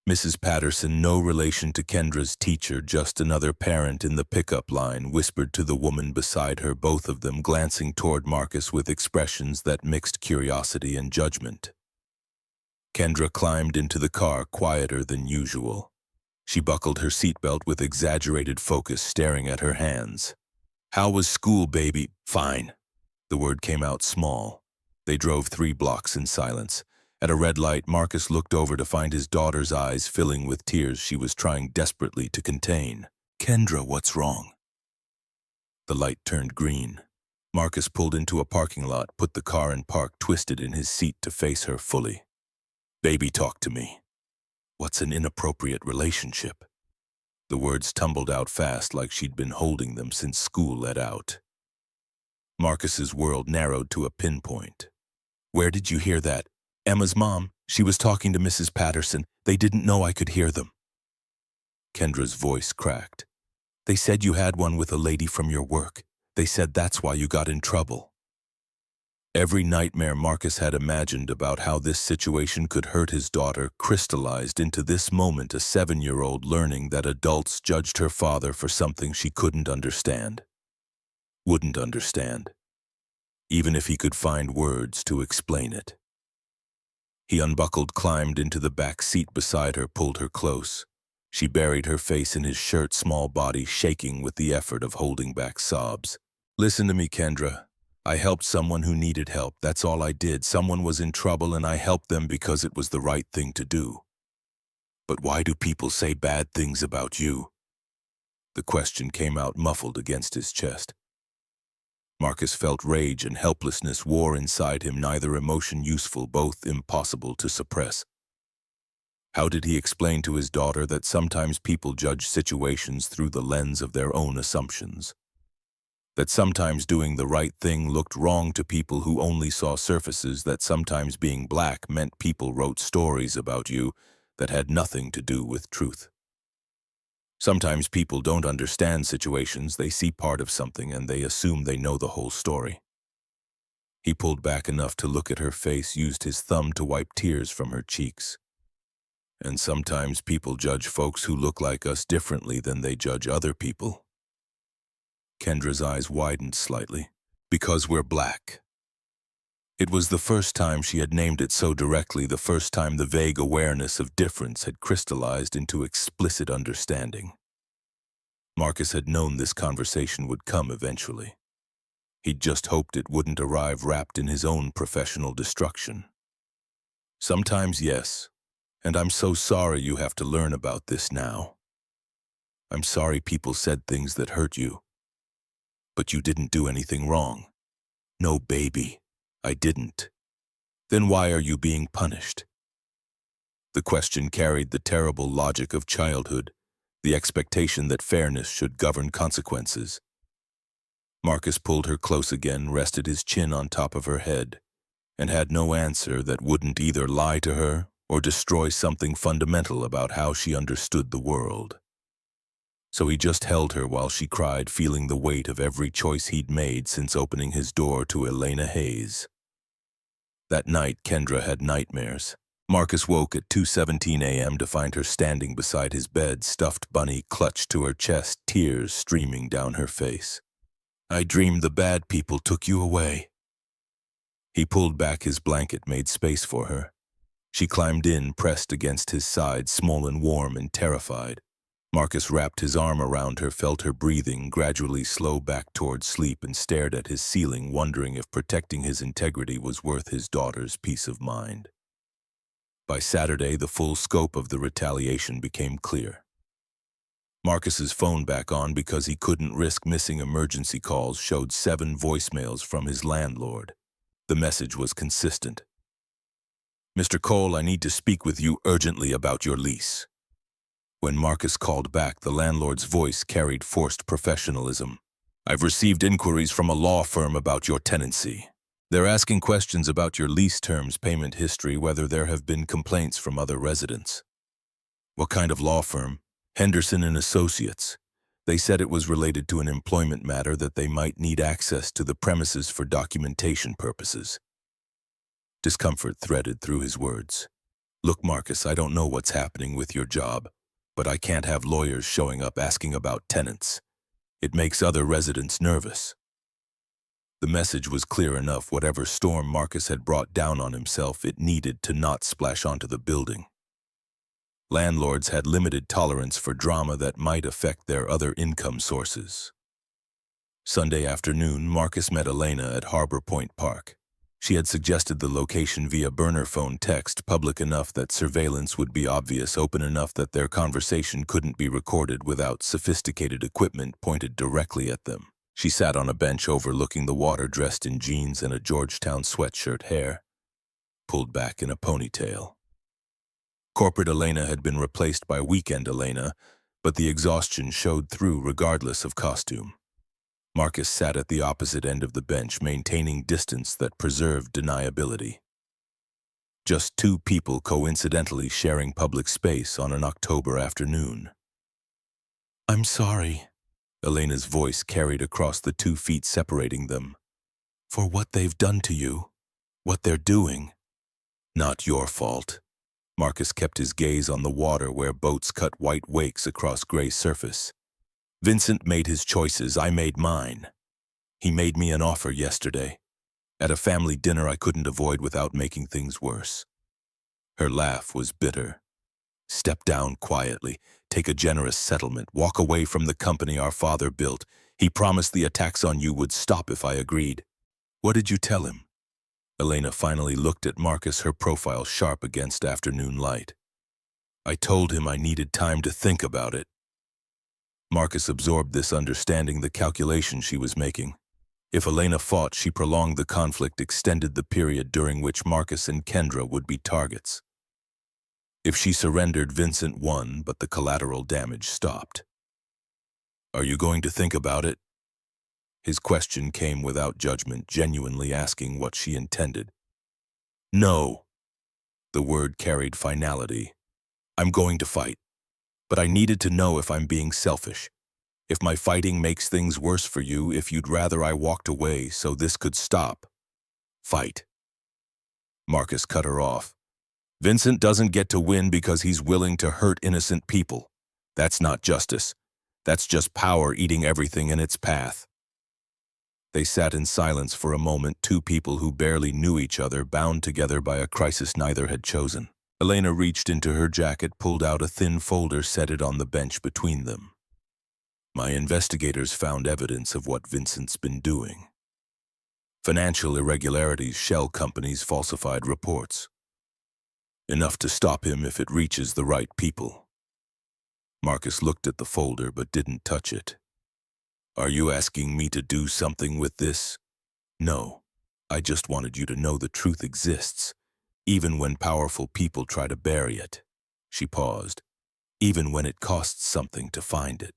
Mrs. Patterson, no relation to Kendra's teacher, just another parent in the pickup line, whispered to the woman beside her, both of them glancing toward Marcus with expressions that mixed curiosity and judgment. Kendra climbed into the car, quieter than usual. She buckled her seatbelt with exaggerated focus, staring at her hands. "How was school, baby?" "Fine." The word came out small. They drove 3 blocks in silence. At a red light, Marcus looked over to find his daughter's eyes filling with tears she was trying desperately to contain. "Kendra, what's wrong?" The light turned green. Marcus pulled into a parking lot, put the car in park, twisted in his seat to face her fully. "Baby, talk to me." "What's an inappropriate relationship?" The words tumbled out fast, like she'd been holding them since school let out. Marcus's world narrowed to a pinpoint. "Where did you hear that?" "Emma's mom. She was talking to Mrs. Patterson. They didn't know I could hear them." Kendra's voice cracked. "They said you had one with a lady from your work. They said that's why you got in trouble." Every nightmare Marcus had imagined about how this situation could hurt his daughter crystallized into this moment, a 7-year-old learning that adults judged her father for something she couldn't understand. Wouldn't understand, even if he could find words to explain it. He unbuckled, climbed into the back seat beside her, pulled her close. She buried her face in his shirt, small body shaking with the effort of holding back sobs. "Listen to me, Kendra. I helped someone who needed help. That's all I did. Someone was in trouble and I helped them because it was the right thing to do. But why do people say bad things about you?" The question came out muffled against his chest. Marcus felt rage and helplessness war inside him, neither emotion useful, both impossible to suppress. How did he explain to his daughter that sometimes people judge situations through the lens of their own assumptions? That sometimes doing the right thing looked wrong to people who only saw surfaces, that sometimes being black meant people wrote stories about you that had nothing to do with truth? Sometimes people don't understand situations, they see part of something and they assume they know the whole story. He pulled back enough to look at her face, used his thumb to wipe tears from her cheeks. And sometimes people judge folks who look like us differently than they judge other people. Kendra's eyes widened slightly. Because we're black. It was the first time she had named it so directly, the first time the vague awareness of difference had crystallized into explicit understanding. Marcus had known this conversation would come eventually. He'd just hoped it wouldn't arrive wrapped in his own professional destruction. Sometimes, yes, and I'm so sorry you have to learn about this now. I'm sorry people said things that hurt you. But you didn't do anything wrong. No, baby, I didn't. Then why are you being punished? The question carried the terrible logic of childhood, the expectation that fairness should govern consequences. Marcus pulled her close again, rested his chin on top of her head, and had no answer that wouldn't either lie to her or destroy something fundamental about how she understood the world. So he just held her while she cried, feeling the weight of every choice he'd made since opening his door to Elena Hayes. That night, Kendra had nightmares. Marcus woke at 2:17 a.m. to find her standing beside his bed, stuffed bunny clutched to her chest, tears streaming down her face. I dreamed the bad people took you away. He pulled back his blanket, made space for her. She climbed in, pressed against his side, small and warm and terrified. Marcus wrapped his arm around her, felt her breathing gradually slow back towards sleep, and stared at his ceiling, wondering if protecting his integrity was worth his daughter's peace of mind. By Saturday, the full scope of the retaliation became clear. Marcus's phone back on because he couldn't risk missing emergency calls showed 7 voicemails from his landlord. The message was consistent. Mr. Cole, I need to speak with you urgently about your lease. When Marcus called back, the landlord's voice carried forced professionalism. I've received inquiries from a law firm about your tenancy. They're asking questions about your lease terms, payment history, whether there have been complaints from other residents. What kind of law firm? Henderson and Associates. They said it was related to an employment matter, that they might need access to the premises for documentation purposes. Discomfort threaded through his words. Look, Marcus, I don't know what's happening with your job, but I can't have lawyers showing up asking about tenants. It makes other residents nervous. The message was clear enough. Whatever storm Marcus had brought down on himself, it needed to not splash onto the building. Landlords had limited tolerance for drama that might affect their other income sources. Sunday afternoon, Marcus met Elena at Harbor Point Park. She had suggested the location via burner phone text, public enough that surveillance would be obvious, open enough that their conversation couldn't be recorded without sophisticated equipment pointed directly at them. She sat on a bench overlooking the water, dressed in jeans and a Georgetown sweatshirt, hair pulled back in a ponytail. Corporate Elena had been replaced by weekend Elena, but the exhaustion showed through regardless of costume. Marcus sat at the opposite end of the bench, maintaining distance that preserved deniability. Just 2 people coincidentally sharing public space on an October afternoon. I'm sorry, Elena's voice carried across the 2 feet separating them. For what they've done to you, what they're doing. Not your fault. Marcus kept his gaze on the water where boats cut white wakes across gray surface. Vincent made his choices, I made mine. He made me an offer yesterday. At a family dinner I couldn't avoid without making things worse. Her laugh was bitter. Step down quietly, take a generous settlement, walk away from the company our father built. He promised the attacks on you would stop if I agreed. What did you tell him? Elena finally looked at Marcus, her profile sharp against afternoon light. I told him I needed time to think about it. Marcus absorbed this, understanding the calculation she was making. If Elena fought, she prolonged the conflict, extended the period during which Marcus and Kendra would be targets. If she surrendered, Vincent won, but the collateral damage stopped. Are you going to think about it? His question came without judgment, genuinely asking what she intended. No. The word carried finality. I'm going to fight. But I needed to know if I'm being selfish. If my fighting makes things worse for you, if you'd rather I walked away so this could stop. Fight. Marcus cut her off. Vincent doesn't get to win because he's willing to hurt innocent people. That's not justice. That's just power eating everything in its path. They sat in silence for a moment, two people who barely knew each other, bound together by a crisis neither had chosen. Elena reached into her jacket, pulled out a thin folder, set it on the bench between them. My investigators found evidence of what Vincent's been doing. Financial irregularities, shell companies, falsified reports. Enough to stop him if it reaches the right people. Marcus looked at the folder but didn't touch it. Are you asking me to do something with this? No. I just wanted you to know the truth exists, even when powerful people try to bury it. She paused. Even when it costs something to find it.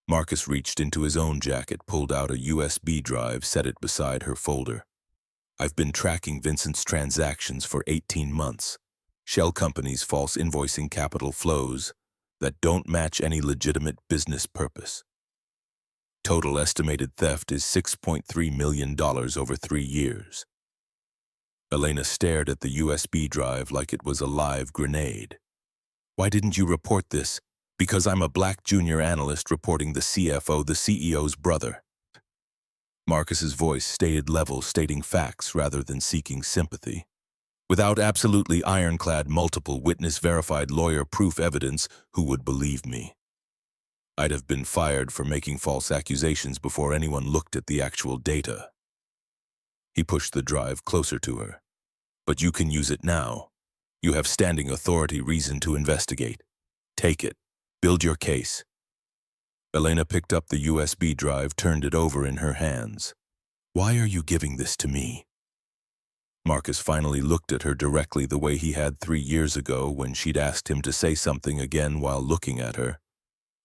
Marcus reached into his own jacket, pulled out a USB drive, set it beside her folder. I've been tracking Vincent's transactions for 18 months. Shell companies, false invoicing, capital flows that don't match any legitimate business purpose. Total estimated theft is $6.3 million over 3 years. Elena stared at the USB drive like it was a live grenade. Why didn't you report this? Because I'm a black junior analyst reporting the CFO, the CEO's brother. Marcus's voice stayed level, stating facts rather than seeking sympathy. Without absolutely ironclad, multiple witness-verified lawyer-proof evidence, who would believe me? I'd have been fired for making false accusations before anyone looked at the actual data. He pushed the drive closer to her. But you can use it now. You have standing authority, reason to investigate. Take it. Build your case. Elena picked up the USB drive, turned it over in her hands. Why are you giving this to me? Marcus finally looked at her directly, the way he had 3 years ago when she'd asked him to say something again while looking at her.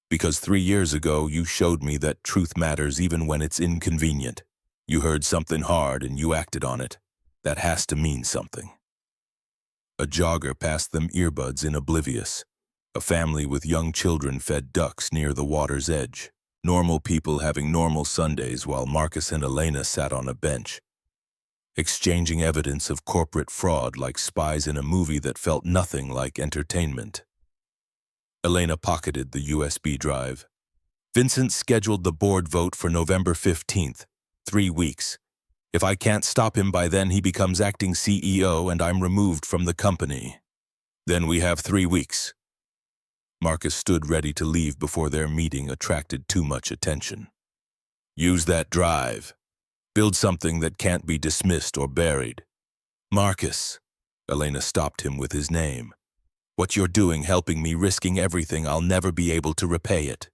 Because 3 years ago you showed me that truth matters even when it's inconvenient. You heard something hard and you acted on it. That has to mean something. A jogger passed them, earbuds in, oblivious. A family with young children fed ducks near the water's edge. Normal people having normal Sundays while Marcus and Elena sat on a bench, exchanging evidence of corporate fraud like spies in a movie that felt nothing like entertainment. Elena pocketed the USB drive. Vincent scheduled the board vote for November 15th, 3 weeks. If I can't stop him by then, he becomes acting CEO and I'm removed from the company. Then we have 3 weeks. Marcus stood ready to leave before their meeting attracted too much attention. Use that drive. Build something that can't be dismissed or buried. Marcus. Elena stopped him with his name. What you're doing, helping me, risking everything, I'll never be able to repay it.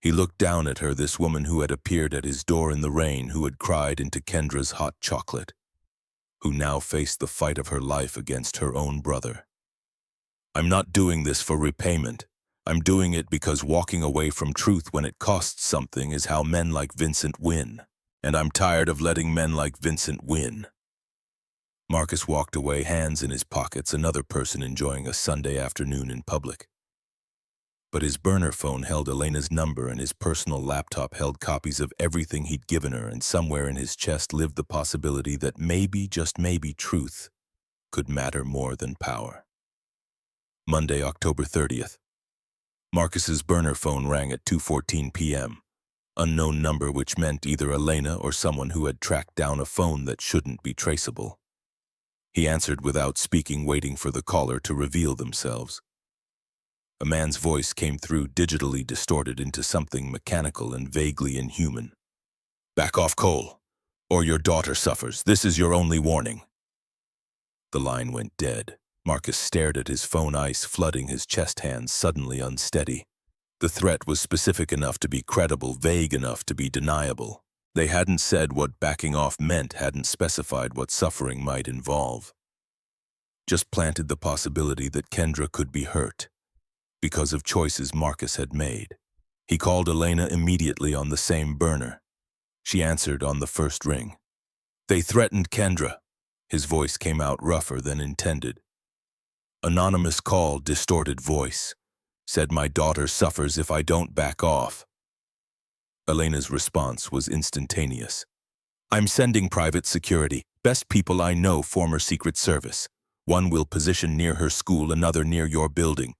He looked down at her, this woman who had appeared at his door in the rain, who had cried into Kendra's hot chocolate, who now faced the fight of her life against her own brother. I'm not doing this for repayment. I'm doing it because walking away from truth when it costs something is how men like Vincent win. And I'm tired of letting men like Vincent win. Marcus walked away, hands in his pockets, another person enjoying a Sunday afternoon in public. But his burner phone held Elena's number and his personal laptop held copies of everything he'd given her, and somewhere in his chest lived the possibility that maybe, just maybe, truth could matter more than power. Monday, October 30th. Marcus's burner phone rang at 2:14 p.m. Unknown number, which meant either Elena or someone who had tracked down a phone that shouldn't be traceable. He answered without speaking, waiting for the caller to reveal themselves. A man's voice came through, digitally distorted into something mechanical and vaguely inhuman. Back off, Cole, or your daughter suffers. This is your only warning. The line went dead. Marcus stared at his phone, ice flooding his chest, hands suddenly unsteady. The threat was specific enough to be credible, vague enough to be deniable. They hadn't said what backing off meant, hadn't specified what suffering might involve. Just planted the possibility that Kendra could be hurt because of choices Marcus had made. He called Elena immediately on the same burner. She answered on the first ring. They threatened Kendra. His voice came out rougher than intended. Anonymous call, distorted voice. Said my daughter suffers if I don't back off. Elena's response was instantaneous. I'm sending private security. Best people I know, former Secret Service. One will position near her school, another near your building.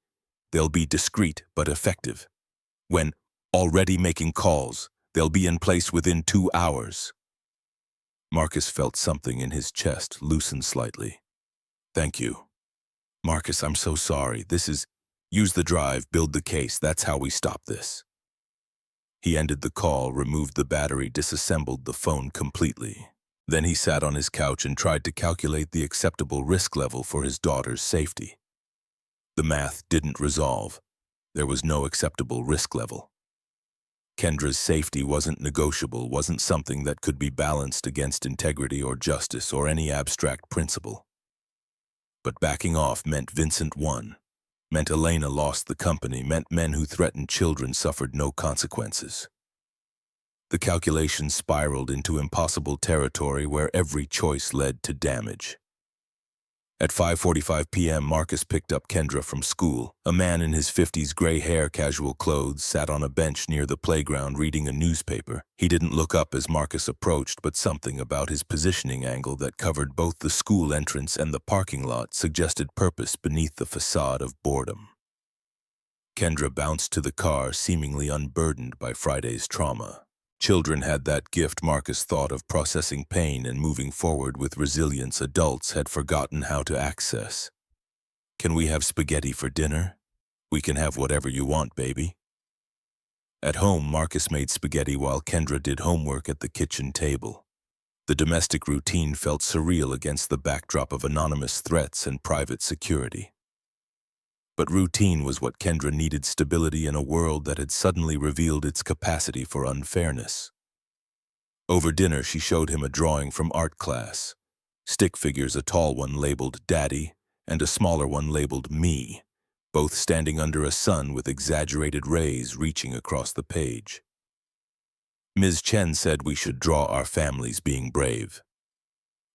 They'll be discreet but effective. When already making calls, they'll be in place within 2 hours. Marcus felt something in his chest loosen slightly. Thank you. Marcus, I'm so sorry. Use the drive, build the case. That's how we stop this. He ended the call, removed the battery, disassembled the phone completely. Then he sat on his couch and tried to calculate the acceptable risk level for his daughter's safety. The math didn't resolve. There was no acceptable risk level. Kendra's safety wasn't negotiable, wasn't something that could be balanced against integrity or justice or any abstract principle. But backing off meant Vincent won, meant Elena lost the company, meant men who threatened children suffered no consequences. The calculation spiraled into impossible territory where every choice led to damage. At 5:45 p.m., Marcus picked up Kendra from school. A man in his 50s, gray hair, casual clothes, sat on a bench near the playground reading a newspaper. He didn't look up as Marcus approached, but something about his positioning angle that covered both the school entrance and the parking lot suggested purpose beneath the facade of boredom. Kendra bounced to the car, seemingly unburdened by Friday's trauma. Children had that gift, Marcus thought, of processing pain and moving forward with resilience adults had forgotten how to access. Can we have spaghetti for dinner? We can have whatever you want, baby. At home, Marcus made spaghetti while Kendra did homework at the kitchen table. The domestic routine felt surreal against the backdrop of anonymous threats and private security. But routine was what Kendra needed, stability in a world that had suddenly revealed its capacity for unfairness. Over dinner, she showed him a drawing from art class. Stick figures, a tall one labeled Daddy and a smaller one labeled Me, both standing under a sun with exaggerated rays reaching across the page. Ms. Chen said we should draw our families being brave.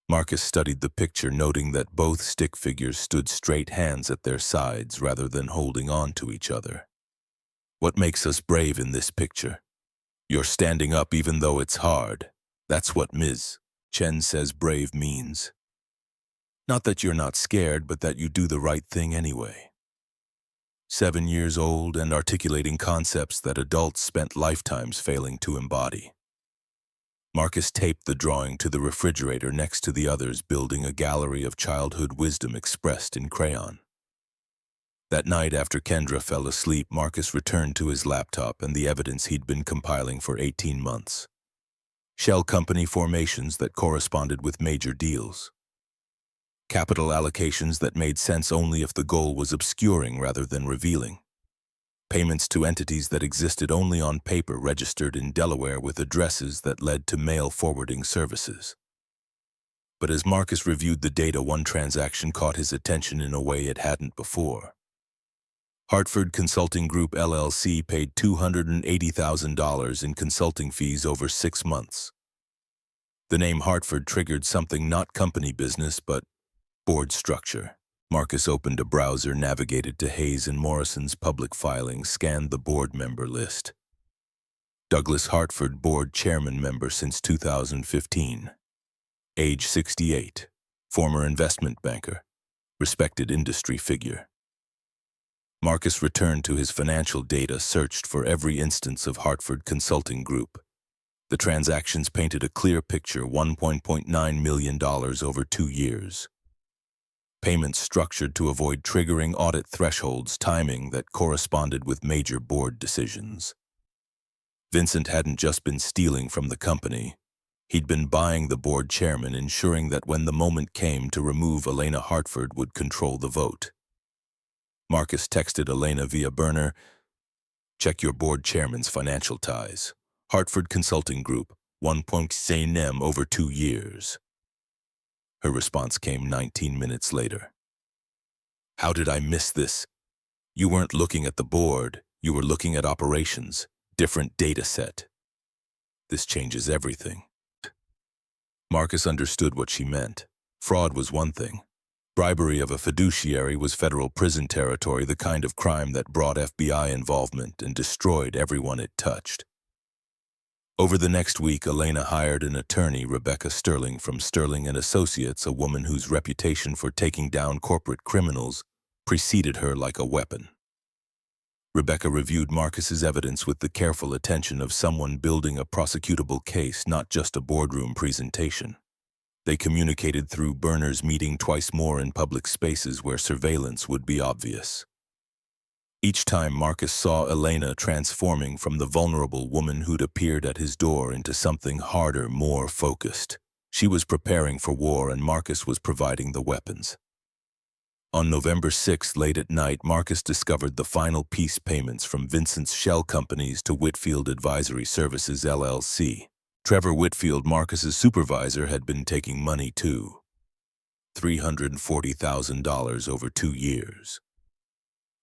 Marcus studied the picture, noting that both stick figures stood straight, hands at their sides rather than holding on to each other. What makes us brave in this picture? You're standing up even though it's hard. That's what Ms. Chen says brave means. Not that you're not scared, but that you do the right thing anyway. 7 years old and articulating concepts that adults spent lifetimes failing to embody. Marcus taped the drawing to the refrigerator next to the others, building a gallery of childhood wisdom expressed in crayon. That night, after Kendra fell asleep, Marcus returned to his laptop and the evidence he'd been compiling for 18 months. Shell company formations that corresponded with major deals. Capital allocations that made sense only if the goal was obscuring rather than revealing. Payments to entities that existed only on paper, registered in Delaware with addresses that led to mail forwarding services. But as Marcus reviewed the data, one transaction caught his attention in a way it hadn't before. Hartford Consulting Group LLC paid $280,000 in consulting fees over 6 months. The name Hartford triggered something, not company business, but board structure. Marcus opened a browser, navigated to Hayes and Morrison's public filings, scanned the board member list. Douglas Hartford, board chairman member since 2015. Age 68. Former investment banker. Respected industry figure. Marcus returned to his financial data, searched for every instance of Hartford Consulting Group. The transactions painted a clear picture, $1.9 million over 2 years. Payments structured to avoid triggering audit thresholds, timing that corresponded with major board decisions. Vincent hadn't just been stealing from the company. He'd been buying the board chairman, ensuring that when the moment came to remove Elena, Hartford would control the vote. Marcus texted Elena via burner, "Check your board chairman's financial ties. Hartford Consulting Group, 1.6 M over 2 years. Her response came 19 minutes later. "How did I miss this? You weren't looking at the board, you were looking at operations, different data set. This changes everything." Marcus understood what she meant. Fraud was one thing, Bribery of a fiduciary was federal prison territory, the kind of crime that brought FBI involvement and destroyed everyone it touched. Over the next week, Elena hired an attorney, Rebecca Sterling from Sterling and Associates, a woman whose reputation for taking down corporate criminals preceded her like a weapon. Rebecca reviewed Marcus's evidence with the careful attention of someone building a prosecutable case, not just a boardroom presentation. They communicated through burners, meeting twice more in public spaces where surveillance would be obvious. Each time Marcus saw Elena transforming from the vulnerable woman who'd appeared at his door into something harder, more focused. She was preparing for war and Marcus was providing the weapons. On November 6th, late at night, Marcus discovered the final peace payments from Vincent's shell companies to Whitfield Advisory Services, LLC. Trevor Whitfield, Marcus's supervisor, had been taking money too. $340,000 over 2 years.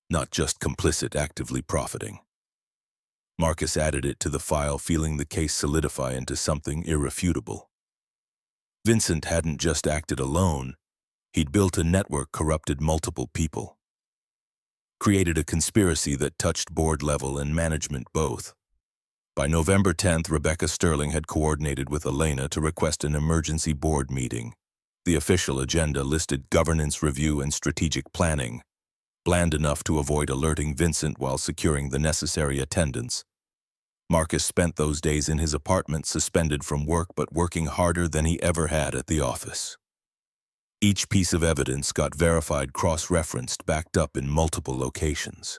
Not just complicit, actively profiting. Marcus added it to the file, feeling the case solidify into something irrefutable. Vincent hadn't just acted alone. He'd built a network, corrupted multiple people. Created a conspiracy that touched board level and management both. By November 10th, Rebecca Sterling had coordinated with Elena to request an emergency board meeting. The official agenda listed governance review and strategic planning, bland enough to avoid alerting Vincent while securing the necessary attendance. Marcus spent those days in his apartment, suspended from work but working harder than he ever had at the office. Each piece of evidence got verified, cross-referenced, backed up in multiple locations.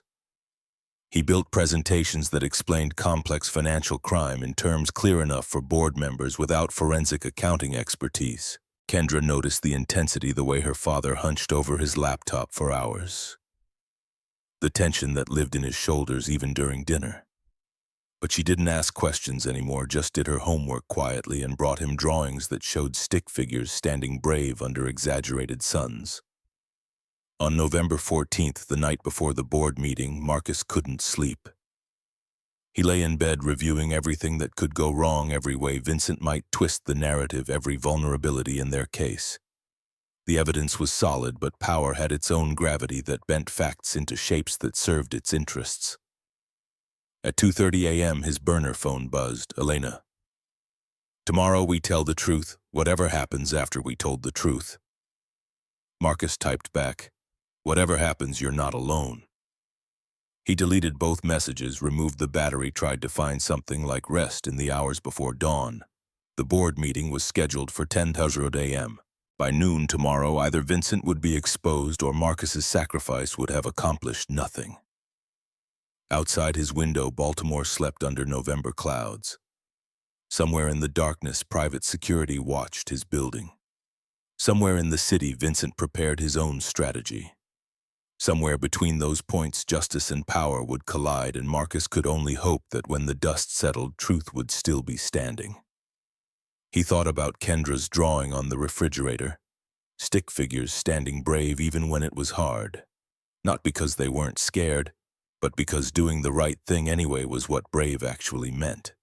He built presentations that explained complex financial crime in terms clear enough for board members without forensic accounting expertise. Kendra noticed the intensity, the way her father hunched over his laptop for hours. The tension that lived in his shoulders even during dinner. But she didn't ask questions anymore, just did her homework quietly and brought him drawings that showed stick figures standing brave under exaggerated suns. On November 14th, the night before the board meeting, Marcus couldn't sleep. He lay in bed reviewing everything that could go wrong, every way Vincent might twist the narrative, every vulnerability in their case. The evidence was solid, but power had its own gravity that bent facts into shapes that served its interests. At 2:30 a.m., his burner phone buzzed. Elena. Tomorrow we tell the truth, whatever happens after we told the truth. Marcus typed back, whatever happens, you're not alone. He deleted both messages, removed the battery, tried to find something like rest in the hours before dawn. The board meeting was scheduled for 10:00 a.m. By noon tomorrow, either Vincent would be exposed or Marcus's sacrifice would have accomplished nothing. Outside his window, Baltimore slept under November clouds. Somewhere in the darkness, private security watched his building. Somewhere in the city, Vincent prepared his own strategy. Somewhere between those points, justice and power would collide, and Marcus could only hope that when the dust settled, truth would still be standing. He thought about Kendra's drawing on the refrigerator, stick figures standing brave even when it was hard. Not because they weren't scared, but because doing the right thing anyway was what brave actually meant.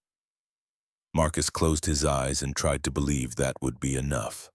Marcus closed his eyes and tried to believe that would be enough.